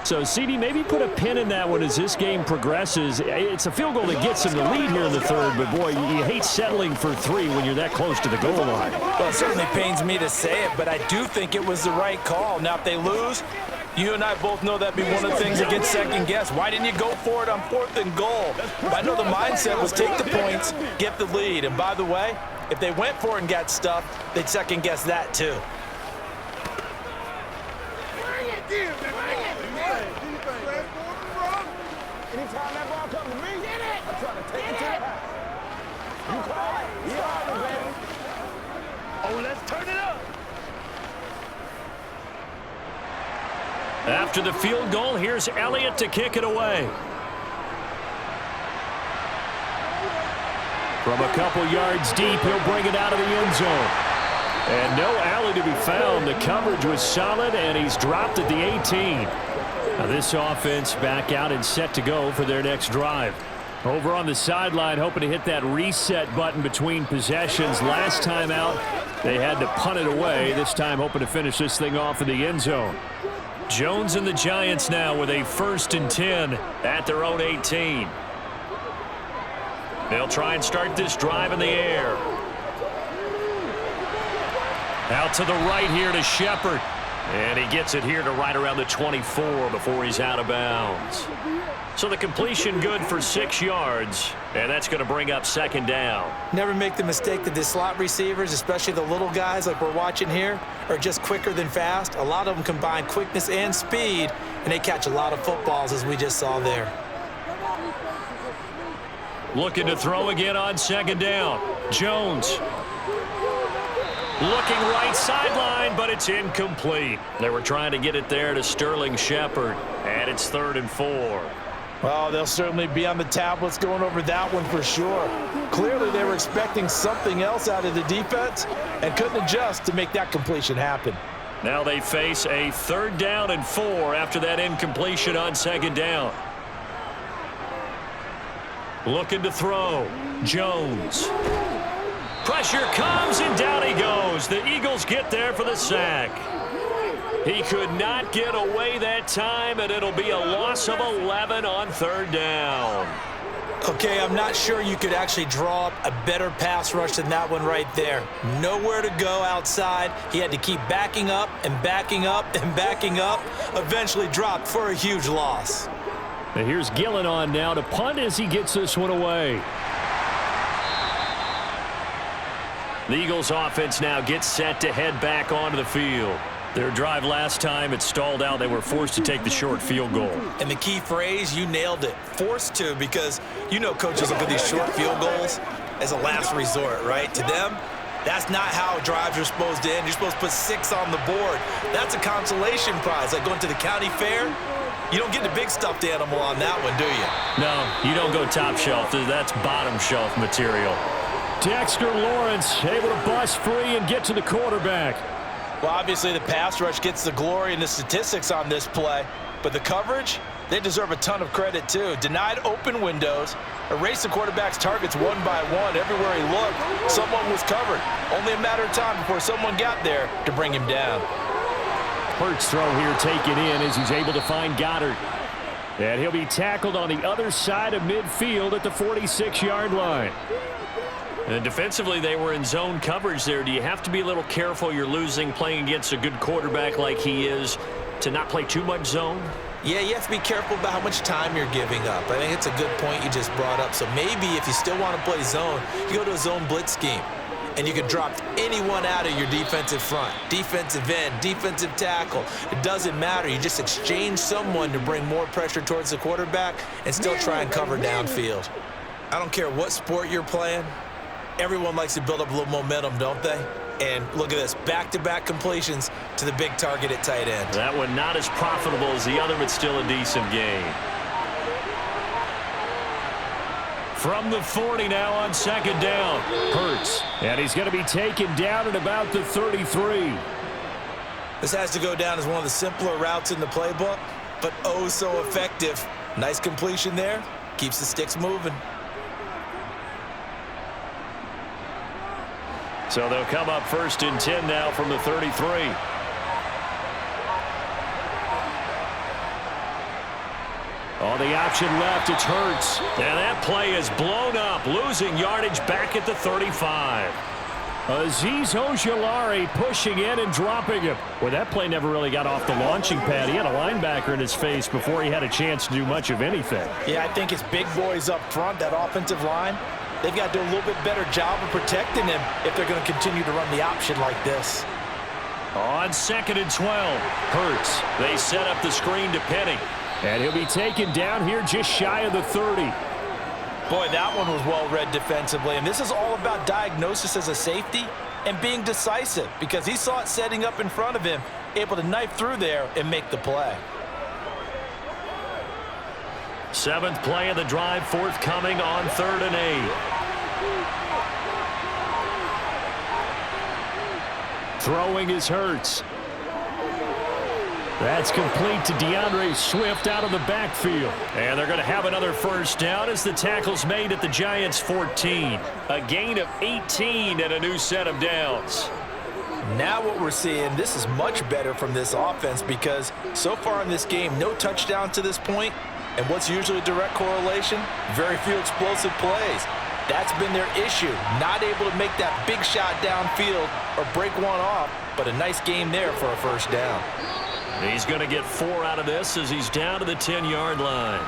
So, CD, maybe put a pin in that one as this game progresses. It's a field goal that gets them the lead here in the 3rd, but, boy, you hate settling for 3 when you're that close to the goal line. Well, it certainly pains me to say it, but I do think it was the right call. Now, if they lose, you and I both know that'd be one of the things that gets second-guessed. Why didn't you go for it on 4th and goal? But I know the mindset was take the points, get the lead. And, by the way, if they went for it and got stuffed, they'd second-guess that, too. Anytime that ball comes to me, I'm trying to take it to the house. You call it? Yeah, baby. Oh, let's turn it up. After the field goal, here's Elliott to kick it away. From a couple yards deep, he'll bring it out of the end zone. And no alley to be found. The coverage was solid, and he's dropped at the 18. Now this offense back out and set to go for their next drive. Over on the sideline, hoping to hit that reset button between possessions. Last time out, they had to punt it away. This time hoping to finish this thing off in the end zone. Jones and the Giants now with a 1st and 10 at their own 18. They'll try and start this drive in the air. Out to the right here to Shepard. And he gets it here to right around the 24 before he's out of bounds. So the completion good for 6 yards, and that's going to bring up 2nd down. Never make the mistake that the slot receivers, especially the little guys like we're watching here, are just quicker than fast. A lot of them combine quickness and speed, and they catch a lot of footballs, as we just saw there. Looking to throw again on 2nd down. Jones. Looking right sideline, but it's incomplete. They were trying to get it there to Sterling Shepard, and it's 3rd and 4. Well, they'll certainly be on the tablets going over that one for sure. Clearly, they were expecting something else out of the defense and couldn't adjust to make that completion happen. Now they face a 3rd down and 4 after that incompletion on 2nd down. Looking to throw. Jones. Pressure comes, and down he goes. The Eagles get there for the sack. He could not get away that time, and it'll be a loss of 11 on 3rd down. Okay, I'm not sure you could actually draw up a better pass rush than that one right there. Nowhere to go outside. He had to keep backing up and backing up and backing up. Eventually dropped for a huge loss. And here's Gillen on now to punt as he gets this one away. The Eagles offense now gets set to head back onto the field. Their drive last time, it stalled out. They were forced to take the short field goal. And the key phrase, you nailed it. Forced to, because you know coaches look at these short field goals as a last resort, right? To them, that's not how drives are supposed to end. You're supposed to put 6 on the board. That's a consolation prize. Like going to the county fair, you don't get the big stuffed animal on that one, do you? No, you don't go top shelf. That's bottom shelf material. Dexter Lawrence able to bust free and get to the quarterback. Well, obviously the pass rush gets the glory and the statistics on this play, but the coverage, they deserve a ton of credit too. Denied open windows, erased the quarterback's targets one by one. Everywhere he looked, someone was covered. Only a matter of time before someone got there to bring him down. Hurts throw here taken in as he's able to find Goddard. And he'll be tackled on the other side of midfield at the 46-yard line. And defensively, they were in zone coverage there. Do you have to be a little careful? You're losing playing against a good quarterback like he is to not play too much zone? Yeah, you have to be careful about how much time you're giving up. I think it's a good point you just brought up. So maybe if you still want to play zone, you go to a zone blitz scheme. And you can drop anyone out of your defensive front, defensive end, defensive tackle. It doesn't matter. You just exchange someone to bring more pressure towards the quarterback and still try and cover downfield. I don't care what sport you're playing. Everyone likes to build up a little momentum, don't they? And look at this, back-to-back completions to the big target at tight end. That one not as profitable as the other, but still a decent gain. From the 40 now on second down. Hurts. And he's going to be taken down at about the 33. This has to go down as one of the simpler routes in the playbook, but oh so effective. Nice completion there. Keeps the sticks moving. So they'll come up 1st and 10 now from the 33. On the option left, it's Hurts. And that play is blown up, losing yardage back at the 35. Azeez Ojulari pushing in and dropping him. Well, that play never really got off the launching pad. He had a linebacker in his face before he had a chance to do much of anything. Yeah, I think it's big boys up front, that offensive line. They've got to do a little bit better job of protecting him if they're going to continue to run the option like this. On 2nd and 12, Hurts. They set up the screen to Penny. And he'll be taken down here just shy of the 30. Boy, that one was well read defensively. And this is all about diagnosis as a safety and being decisive because he saw it setting up in front of him, able to knife through there and make the play. 7th play of the drive forthcoming on 3rd and 8. Throwing is Hurts. That's complete to DeAndre Swift out of the backfield. And they're going to have another first down as the tackle's made at the Giants' 14. A gain of 18 and a new set of downs. Now what we're seeing, this is much better from this offense because so far in this game, no touchdown to this point. And what's usually a direct correlation? Very few explosive plays. That's been their issue. Not able to make that big shot downfield or break one off, but a nice game there for a first down. He's going to get 4 out of this as he's down to the 10-yard line.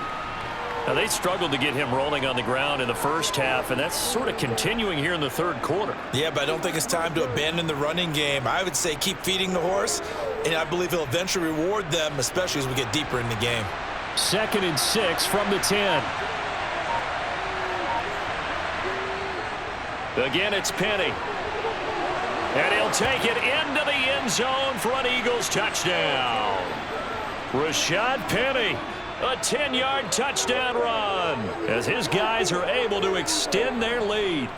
Now, they struggled to get him rolling on the ground in the first half, and that's sort of continuing here in the third quarter. Yeah, but I don't think it's time to abandon the running game. I would say keep feeding the horse, and I believe he'll eventually reward them, especially as we get deeper in the game. 2nd and 6 from the 10. Again, it's Penny. And he'll take it into the end zone for an Eagles touchdown. Rashad Penny, a 10-yard touchdown run as his guys are able to extend their lead.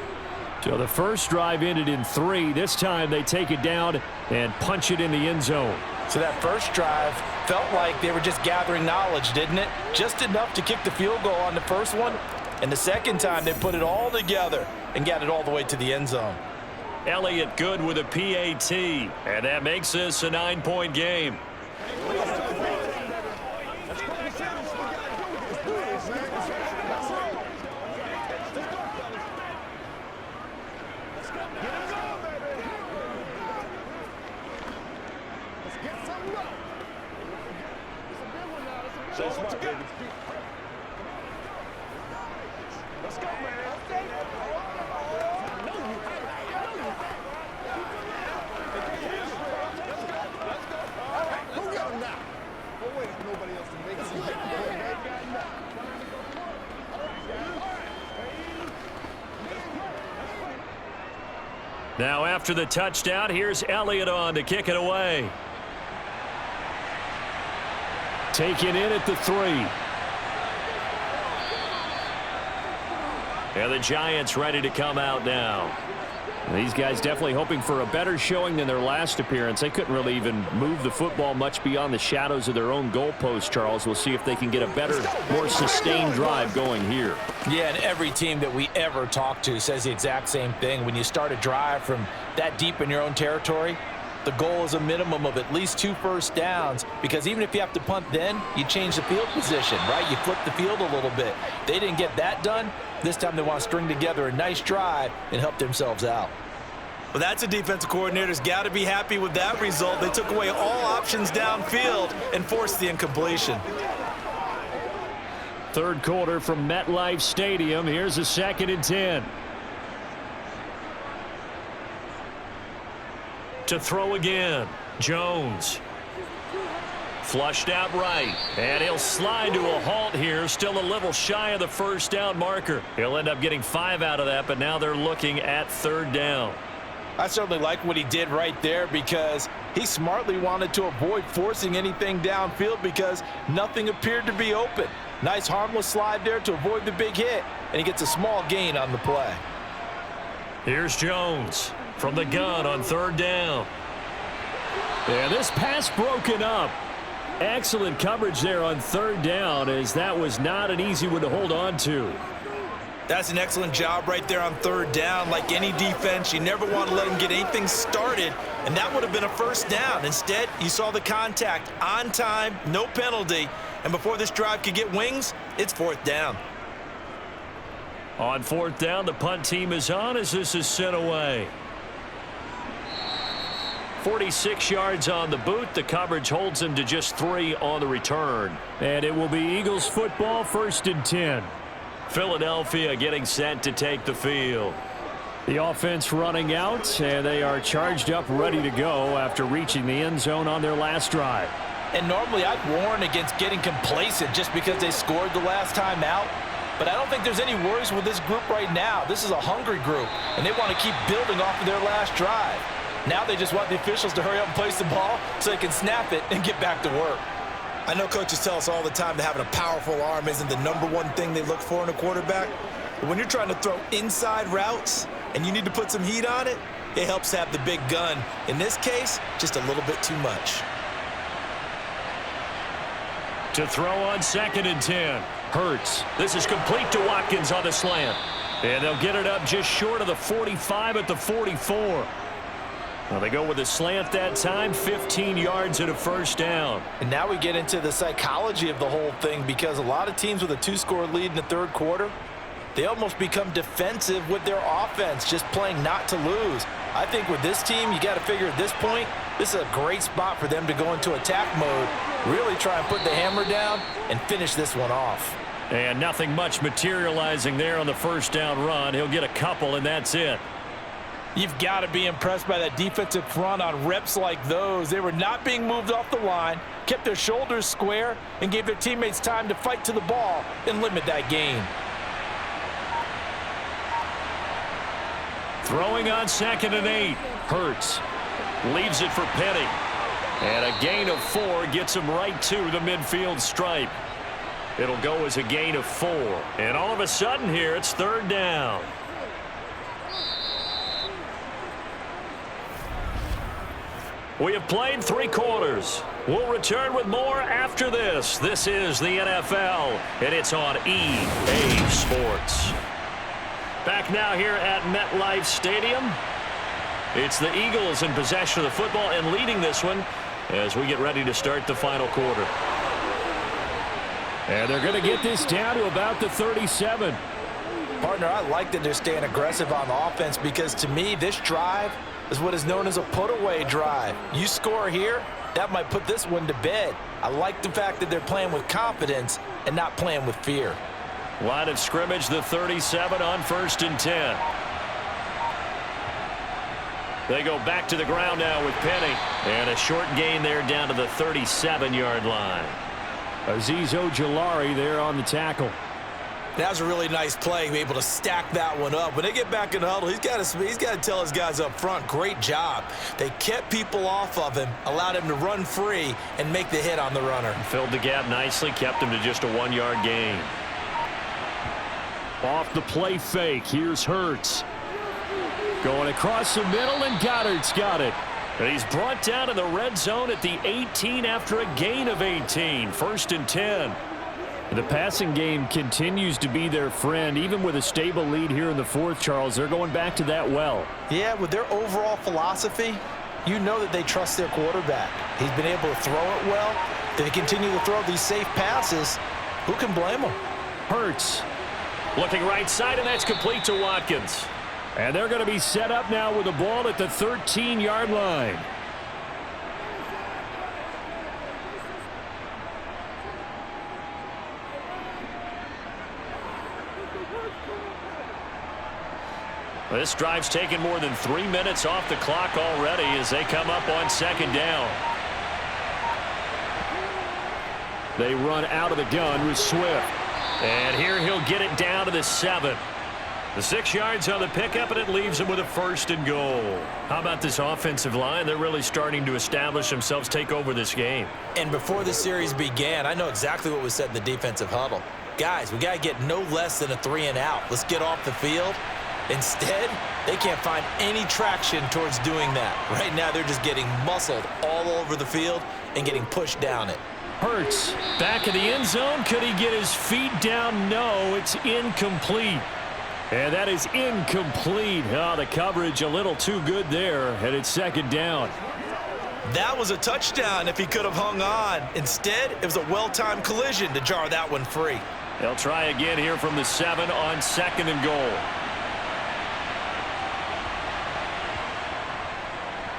So the first drive ended in 3. This time they take it down and punch it in the end zone. So that first drive felt like they were just gathering knowledge, didn't it? Just enough to kick the field goal on the first one. And the second time they put it all together and got it all the way to the end zone. Elliott good with a PAT, and that makes this a 9-point game. Let's go, man. Now after the touchdown, here's Elliott on to kick it away. Taken in at the 3. And the Giants ready to come out now. These guys definitely hoping for a better showing than their last appearance. They couldn't really even move the football much beyond the shadows of their own goalpost, Charles. We'll see if they can get a better, more sustained drive going here. Yeah, and every team that we ever talk to says the exact same thing. When you start a drive from that deep in your own territory, the goal is a minimum of at least 2 first downs, because even if you have to punt then, you change the field position, right? You flip the field a little bit. They didn't get that done. This time they want to string together a nice drive and help themselves out. Well, that's a defensive coordinator's got to be happy with that result. They took away all options downfield and forced the incompletion. Third quarter from MetLife Stadium. Here's a 2nd and 10. To throw again, Jones. Flushed out right, and he'll slide to a halt here, still a little shy of the first down marker. He'll end up getting 5 out of that, but now they're looking at 3rd down. I certainly like what he did right there because he smartly wanted to avoid forcing anything downfield because nothing appeared to be open. Nice harmless slide there to avoid the big hit, and he gets a small gain on the play. Here's Jones from the gun on 3rd down. And this pass broken up. Excellent coverage there on 3rd down, as that was not an easy one to hold on to. That's an excellent job right there on 3rd down. Like any defense, you never want to let them get anything started, and that would have been a 1st down. Instead, you saw the contact on time, no penalty, and before this drive could get wings, it's 4th down. On 4th down, the punt team is on as this is sent away. 46 yards on the boot. The coverage holds him to just 3 on the return. And it will be Eagles football, 1st and 10. Philadelphia getting set to take the field. The offense running out, and they are charged up, ready to go after reaching the end zone on their last drive. And normally I'd warn against getting complacent just because they scored the last time out. But I don't think there's any worries with this group right now. This is a hungry group, and they want to keep building off of their last drive. Now they just want the officials to hurry up and place the ball so they can snap it and get back to work. I know coaches tell us all the time that having a powerful arm isn't the #1 thing they look for in a quarterback. But when you're trying to throw inside routes and you need to put some heat on it, it helps have the big gun. In this case, just a little bit too much. To throw on 2nd and 10. Hurts. This is complete to Watkins on the slant. And they'll get it up just short of the 45 at the 44. Well, they go with a slant that time, 15 yards and a 1st down. And now we get into the psychology of the whole thing because a lot of teams with a 2-score lead in the 3rd quarter, they almost become defensive with their offense, just playing not to lose. I think with this team, you got to figure at this point, this is a great spot for them to go into attack mode, really try and put the hammer down and finish this one off. And nothing much materializing there on the 1st down run. He'll get a couple, and that's it. You've got to be impressed by that defensive front on reps like those. They were not being moved off the line, kept their shoulders square, and gave their teammates time to fight to the ball and limit that gain. Throwing on 2nd and 8. Hurts. Leaves it for Penny. And a gain of 4 gets him right to the midfield stripe. It'll go as a gain of 4. And all of a sudden here, it's 3rd down. We have played 3 quarters. We'll return with more after this. This is the NFL, and it's on EA Sports. Back now here at MetLife Stadium. It's the Eagles in possession of the football and leading this one as we get ready to start the final quarter. And they're going to get this down to about the 37. Partner, I like that they're staying aggressive on the offense because to me, this drive is what is known as a put-away drive. You score here, that might put this one to bed. I like the fact that they're playing with confidence and not playing with fear. Line of scrimmage, the 37 on 1st and 10. They go back to the ground now with Penny. And a short gain there down to the 37-yard line. Azeez Ojulari there on the tackle. That was a really nice play, be able to stack that one up. When they get back in the huddle, he's got to tell his guys up front, great job. They kept people off of him, allowed him to run free, and make the hit on the runner. Filled the gap nicely, kept him to just a 1-yard gain. Off the play fake, here's Hurts. Going across the middle, and Goddard's got it. And he's brought down in the red zone at the 18 after a gain of 18. 1st and 10. The passing game continues to be their friend. Even with a stable lead here in the 4th, Charles, they're going back to that well. Yeah, with their overall philosophy, you know that they trust their quarterback. He's been able to throw it well. They continue to throw these safe passes. Who can blame them? Hurts looking right side, and that's complete to Watkins. And they're going to be set up now with the ball at the 13-yard line. This drive's taken more than 3 minutes off the clock already as they come up on second down. They run out of the gun with Swift. And here he'll get it down to the 7. The 6 yards on the pickup, and it leaves him with a 1st and goal. How about this offensive line? They're really starting to establish themselves, take over this game. And before the series began, I know exactly what was said in the defensive huddle. Guys, we got to get no less than a 3-and-out. Let's get off the field. Instead, they can't find any traction towards doing that. Right now, they're just getting muscled all over the field and getting pushed down it. Hurts back in the end zone. Could he get his feet down? No, it's incomplete. And that is incomplete. Oh, the coverage a little too good there, and it's second down. That was a touchdown if he could have hung on. Instead, it was a well-timed collision to jar that one free. They'll try again here from the 7 on 2nd and goal.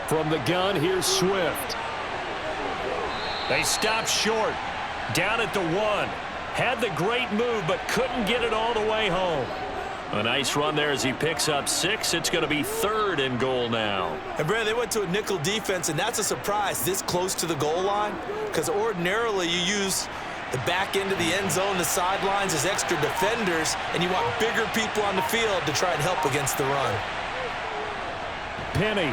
From the gun, here's Swift. They stop short. Down at the 1. Had the great move, but couldn't get it all the way home. A nice run there as he picks up 6. It's going to be 3rd and goal now. And, Brad, they went to a nickel defense, and that's a surprise this close to the goal line because ordinarily you use the back end of the end zone, the sidelines as extra defenders, and you want bigger people on the field to try and help against the run. Penny.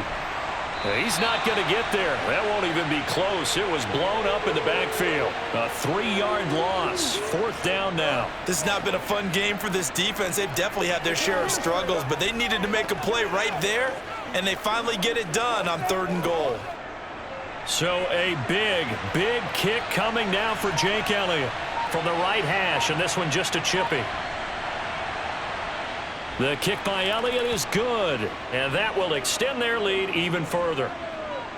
He's not going to get there. That won't even be close. It was blown up in the backfield. A 3-yard loss. 4th down now. This has not been a fun game for this defense. They've definitely had their share of struggles, but they needed to make a play right there, and they finally get it done on 3rd and goal. So a big, big kick coming now for Jake Elliott from the right hash, and this one just a chippy. The kick by Elliott is good, and that will extend their lead even further.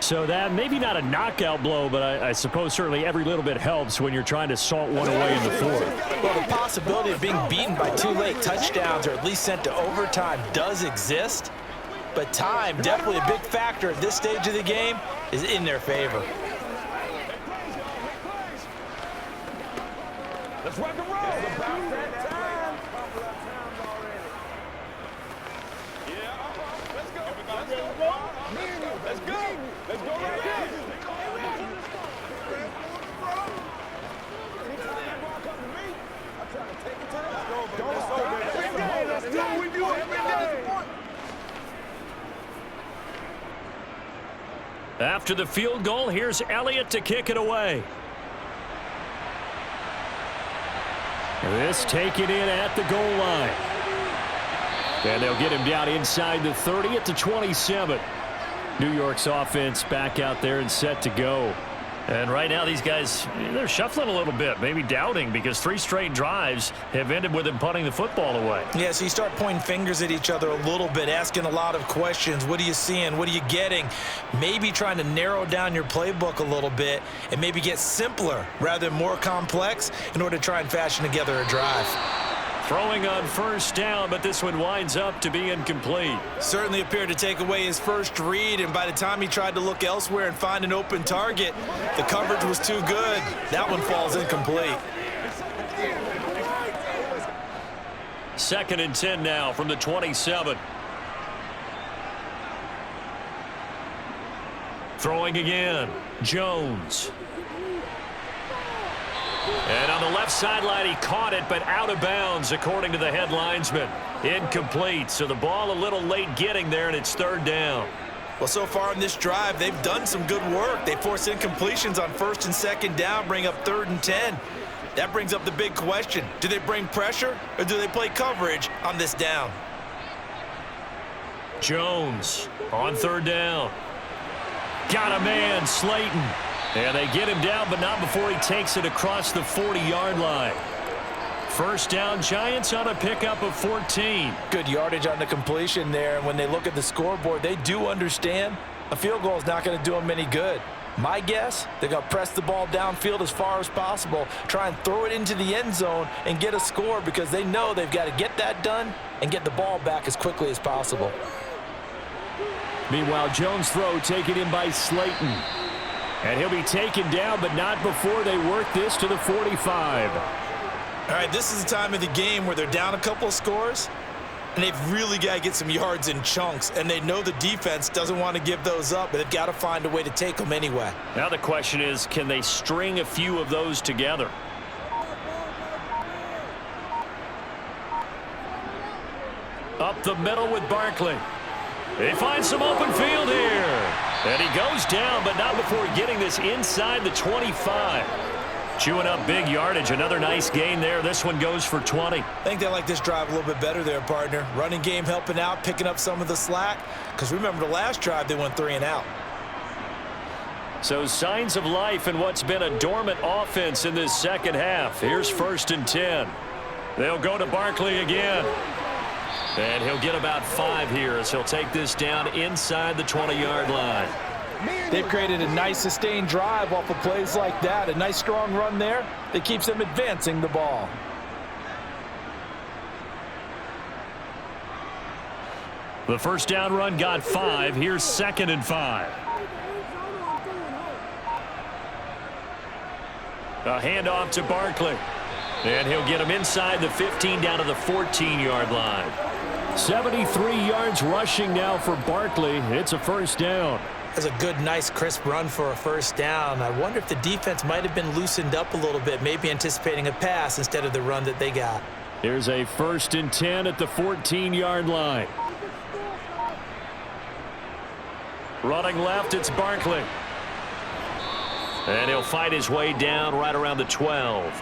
So that maybe not a knockout blow, but I suppose certainly every little bit helps when you're trying to salt one away in the 4th. Well, the possibility of being beaten by 2 late touchdowns or at least sent to overtime does exist, but time, definitely a big factor at this stage of the game, is in their favor. Let's rock and roll. It's about that time. Let's go. Let's go. Let's go right here. Anytime that ball comes to me, I try to take it to him. Let's go, baby. Let's do what we do every day. After the field goal, here's Elliott to kick it away. This taken in at the goal line. And they'll get him down inside the 30 at the 27. New York's offense back out there and set to go. And right now these guys, they're shuffling a little bit, maybe doubting, because 3 straight drives have ended with them punting the football away. Yeah, so you start pointing fingers at each other a little bit, asking a lot of questions. What are you seeing? What are you getting? Maybe trying to narrow down your playbook a little bit and maybe get simpler rather than more complex in order to try and fashion together a drive. Throwing on 1st down, but this one winds up to be incomplete. Certainly appeared to take away his first read, and by the time he tried to look elsewhere and find an open target, the coverage was too good. That one falls incomplete. 2nd and 10 now from the 27. Throwing again, Jones. And on the left sideline, he caught it, but out of bounds, according to the head linesman. Incomplete, so the ball a little late getting there, and it's 3rd down. Well, so far in this drive, they've done some good work. They force incompletions on 1st and 2nd down, bring up 3rd and 10. That brings up the big question. Do they bring pressure, or do they play coverage on this down? Jones on 3rd down. Got a man, Slayton. And they get him down, but not before he takes it across the 40-yard line. 1st down, Giants on a pickup of 14. Good yardage on the completion there. And when they look at the scoreboard, they do understand a field goal is not going to do them any good. My guess, they're going to press the ball downfield as far as possible, try and throw it into the end zone and get a score because they know they've got to get that done and get the ball back as quickly as possible. Meanwhile, Jones' throw taken in by Slayton. And he'll be taken down, but not before they work this to the 45. All right, this is the time of the game where they're down a couple of scores, and they've really got to get some yards in chunks, and they know the defense doesn't want to give those up, but they've got to find a way to take them anyway. Now the question is, can they string a few of those together? Up the middle with Barkley. He finds some open field here. And he goes down, but not before getting this inside the 25. Chewing up big yardage. Another nice gain there. This one goes for 20. I think they like this drive a little bit better there, partner. Running game helping out, picking up some of the slack. Because remember, the last drive, they went 3 and out. So signs of life in what's been a dormant offense in this second half. Here's 1st and 10. They'll go to Barkley again. And he'll get about 5 here as he'll take this down inside the 20-yard line. They've created a nice sustained drive off of plays like that. A nice strong run there that keeps them advancing the ball. The first down run got 5. Here's 2nd and 5. A handoff to Barkley. And he'll get him inside the 15 down to the 14-yard line. 73 yards rushing now for Barkley. It's a first down. That's a good, nice, crisp run for a first down. I wonder if the defense might have been loosened up a little bit, maybe anticipating a pass instead of the run that they got. Here's a 1st and 10 at the 14-yard line. Running left, it's Barkley. And he'll fight his way down right around the 12.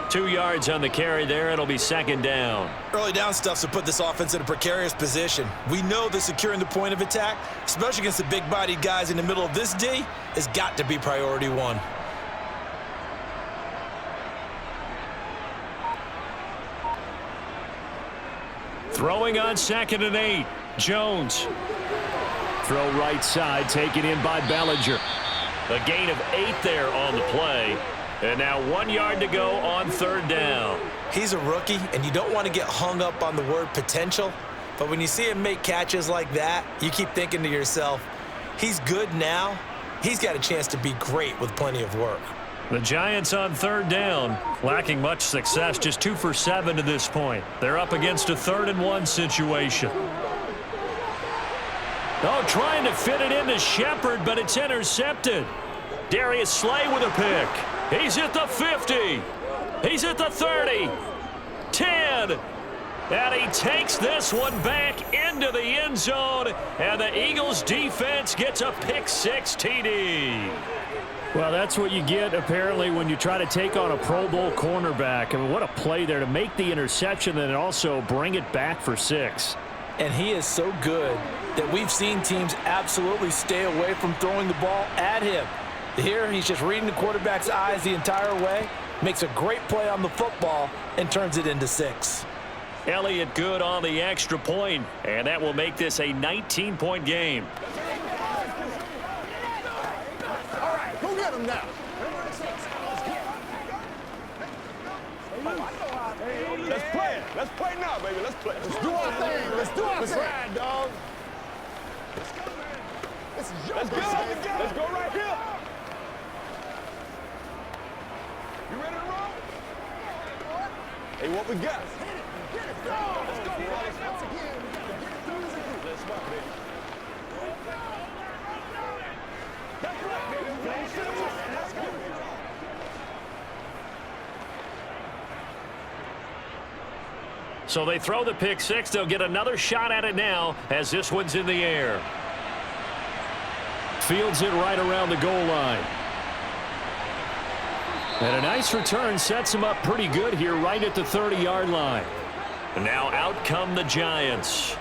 2 yards on the carry there. It'll be 2nd down. Early down stuff to put this offense in a precarious position. We know that securing the point of attack, especially against the big-bodied guys in the middle of this D, has got to be priority 1. Throwing on 2nd and 8. Jones. Throw right side, taken in by Bellinger. A gain of 8 there on the play. And now 1 yard to go on 3rd down. He's a rookie, and you don't want to get hung up on the word potential. But when you see him make catches like that, you keep thinking to yourself, he's good now. He's got a chance to be great with plenty of work. The Giants on 3rd down, lacking much success, just 2 for 7 to this point. They're up against a 3rd and 1 situation. Oh, trying to fit it into Shepard, but it's intercepted. Darius Slay with a pick. He's at the 50. He's at the 30. 10. And he takes this one back into the end zone. And the Eagles defense gets a pick-6 TD. Well, that's what you get, apparently, when you try to take on a Pro Bowl cornerback. I mean, what a play there to make the interception and also bring it back for 6. And he is so good that we've seen teams absolutely stay away from throwing the ball at him. Here, he's just reading the quarterback's eyes the entire way, makes a great play on the football, and turns it into 6. Elliott good on the extra point, and that will make this a 19-point game. All right, go get him now. Let's play it. Let's play now, baby. Let's play. Let's do our thing. Let's do our thing. Ride, dog. Let's go, man. This is your game. Let's go right here. You ready to roll? Hey, what we got? Get it, go. Let's go, fellas. Once again, we got to get it through the group. Let's go, baby. That's right, baby. Let's go. So they throw the pick-6. They'll get another shot at it now as this one's in the air. Fields it right around the goal line. And a nice return sets him up pretty good here right at the 30-yard line. And now out come the Giants.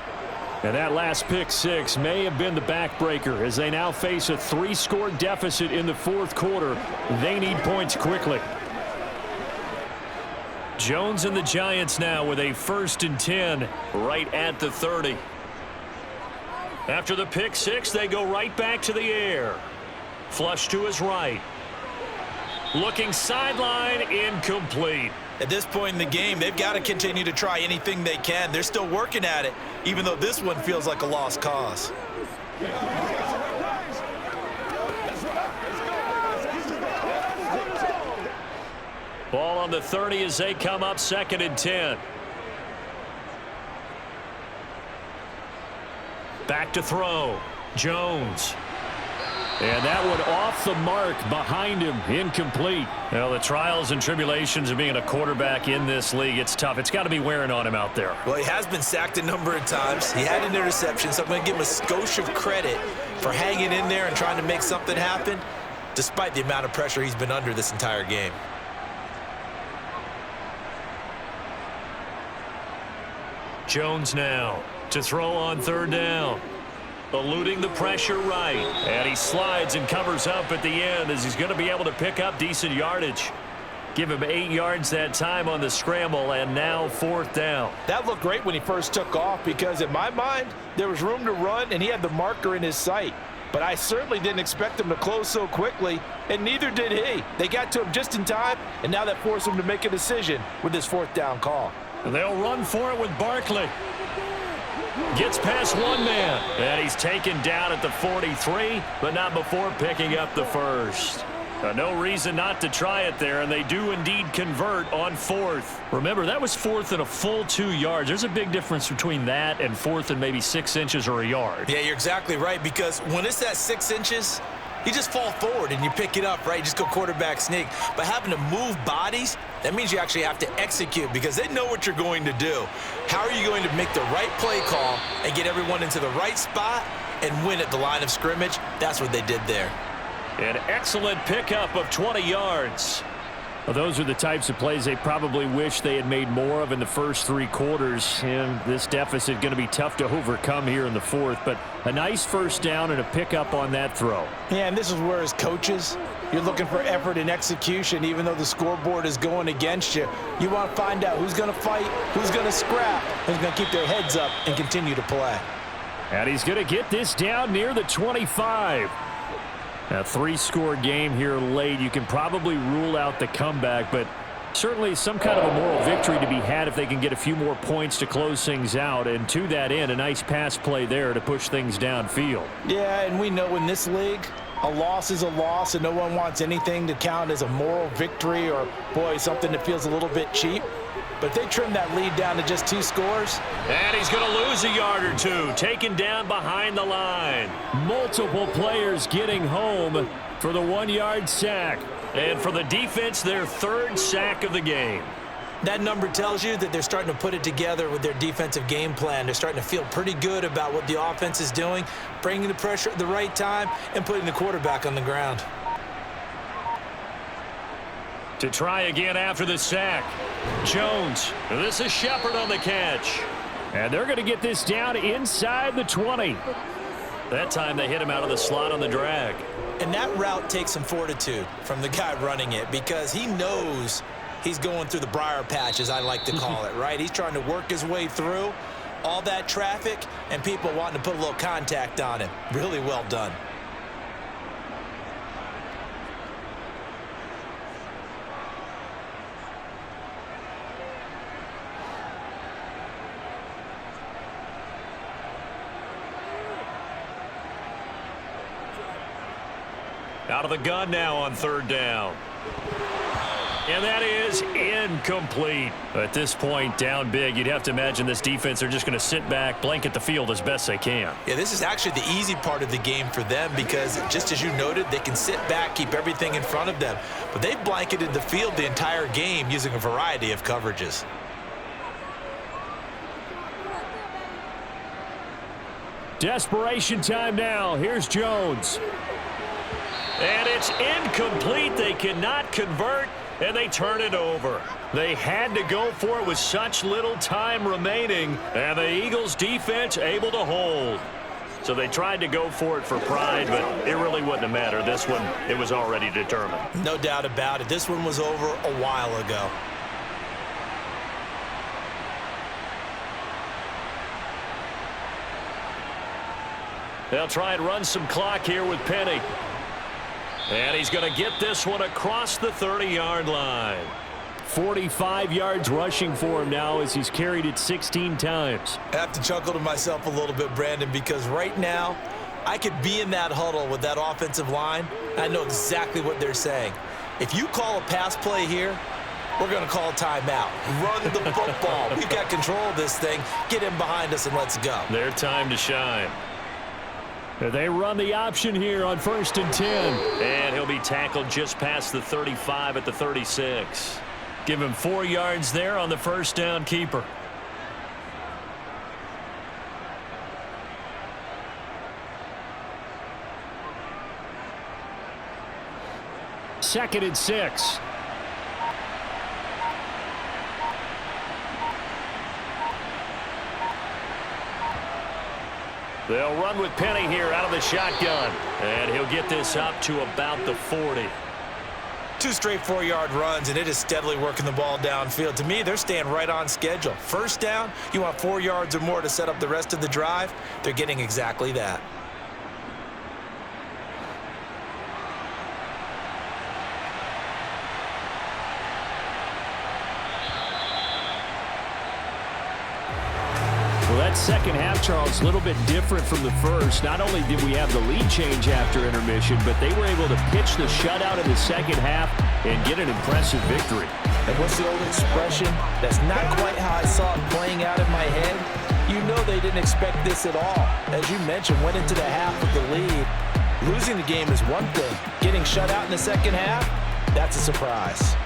And that last pick-6 may have been the backbreaker as they now face a 3-score deficit in the 4th quarter. They need points quickly. Jones and the Giants now with a 1st and 10 right at the 30. After the pick-6, they go right back to the air. Flush to his right. Looking sideline, incomplete. At this point in the game, they've got to continue to try anything they can. They're still working at it, even though this one feels like a lost cause. Ball on the 30 as they come up 2nd and 10. Back to throw. Jones. And that one off the mark behind him, incomplete. Well, the trials and tribulations of being a quarterback in this league, it's tough. It's got to be wearing on him out there. Well, he has been sacked a number of times. He had an interception, so I'm going to give him a skosh of credit for hanging in there and trying to make something happen, despite the amount of pressure he's been under this entire game. Jones now to throw on 3rd down. Eluding the pressure right. And he slides and covers up at the end as he's going to be able to pick up decent yardage. Give him 8 yards that time on the scramble, and now 4th down. That looked great when he first took off because in my mind, there was room to run and he had the marker in his sight. But I certainly didn't expect him to close so quickly, and neither did he. They got to him just in time, and now that forced him to make a decision with this 4th down call. And they'll run for it with Barkley. Gets past one man, and he's taken down at the 43, but not before picking up the first. No reason not to try it there, and they do indeed convert on 4th. Remember, that was 4th and a full 2 yards. There's a big difference between that and 4th and maybe 6 inches or a yard. Yeah, you're exactly right, because when it's that 6 inches, you just fall forward and you pick it up, right? You just go quarterback sneak. But having to move bodies, that means you actually have to execute because they know what you're going to do. How are you going to make the right play call and get everyone into the right spot and win at the line of scrimmage? That's what they did there. An excellent pickup of 20 yards. Well, those are the types of plays they probably wish they had made more of in the first 3 quarters. And this deficit going to be tough to overcome here in the 4th. But a nice first down and a pickup on that throw. Yeah, and this is where as coaches, you're looking for effort and execution. Even though the scoreboard is going against you, you want to find out who's going to fight, who's going to scrap, who's going to keep their heads up and continue to play. And he's going to get this down near the 25. A 3-score game here late. You can probably rule out the comeback, but certainly some kind of a moral victory to be had if they can get a few more points to close things out. And to that end, a nice pass play there to push things downfield. Yeah, and we know in this league, a loss is a loss, and no one wants anything to count as a moral victory or, boy, something that feels a little bit cheap. But if they trim that lead down to just 2 scores. And he's going to lose a yard or 2, taken down behind the line. Multiple players getting home for the 1-yard sack. And for the defense, their 3rd sack of the game. That number tells you that they're starting to put it together with their defensive game plan. They're starting to feel pretty good about what the offense is doing, bringing the pressure at the right time, and putting the quarterback on the ground. To try again after the sack. Jones. This is Shepard on the catch. And they're going to get this down inside the 20. That time they hit him out of the slot on the drag. And that route takes some fortitude from the guy running it because he knows he's going through the briar patch, as I like to call it, right? He's trying to work his way through all that traffic and people wanting to put a little contact on him. Really well done. Out of the gun now on 3rd down. And that is incomplete. At this point, down big, you'd have to imagine this defense are just going to sit back, blanket the field as best they can. Yeah, this is actually the easy part of the game for them because, just as you noted, they can sit back, keep everything in front of them. But they've blanketed the field the entire game using a variety of coverages. Desperation time now. Here's Jones. And it's incomplete. They cannot convert, and they turn it over. They had to go for it with such little time remaining, and the Eagles' defense able to hold. So they tried to go for it for pride, but it really wouldn't have mattered. This one, it was already determined. No doubt about it. This one was over a while ago. They'll try and run some clock here with Penny. And he's going to get this one across the 30-yard line. 45 yards rushing for him now as he's carried it 16 times. I have to chuckle to myself a little bit, Brandon, because right now I could be in that huddle with that offensive line. I know exactly what they're saying. If you call a pass play here, we're going to call a timeout. Run the football. We've got control of this thing. Get him behind us and let's go. Their time to shine. They run the option here on 1st and 10. And he'll be tackled just past the 35 at the 36. Give him 4 yards there on the first down keeper. Second and 6. They'll run with Penny here out of the shotgun. And he'll get this up to about the 40. 2 straight 4-yard runs, and it is steadily working the ball downfield. To me, they're staying right on schedule. First down, you want 4 yards or more to set up the rest of the drive. They're getting exactly that. Well, that second half, Charles, a little bit different from the first. Not only did we have the lead change after intermission, but they were able to pitch the shutout in the second half and get an impressive victory. And what's the old expression? That's not quite how I saw it playing out in my head. You know they didn't expect this at all. As you mentioned, went into the half with the lead. Losing the game is one thing. Getting shut out in the second half, that's a surprise.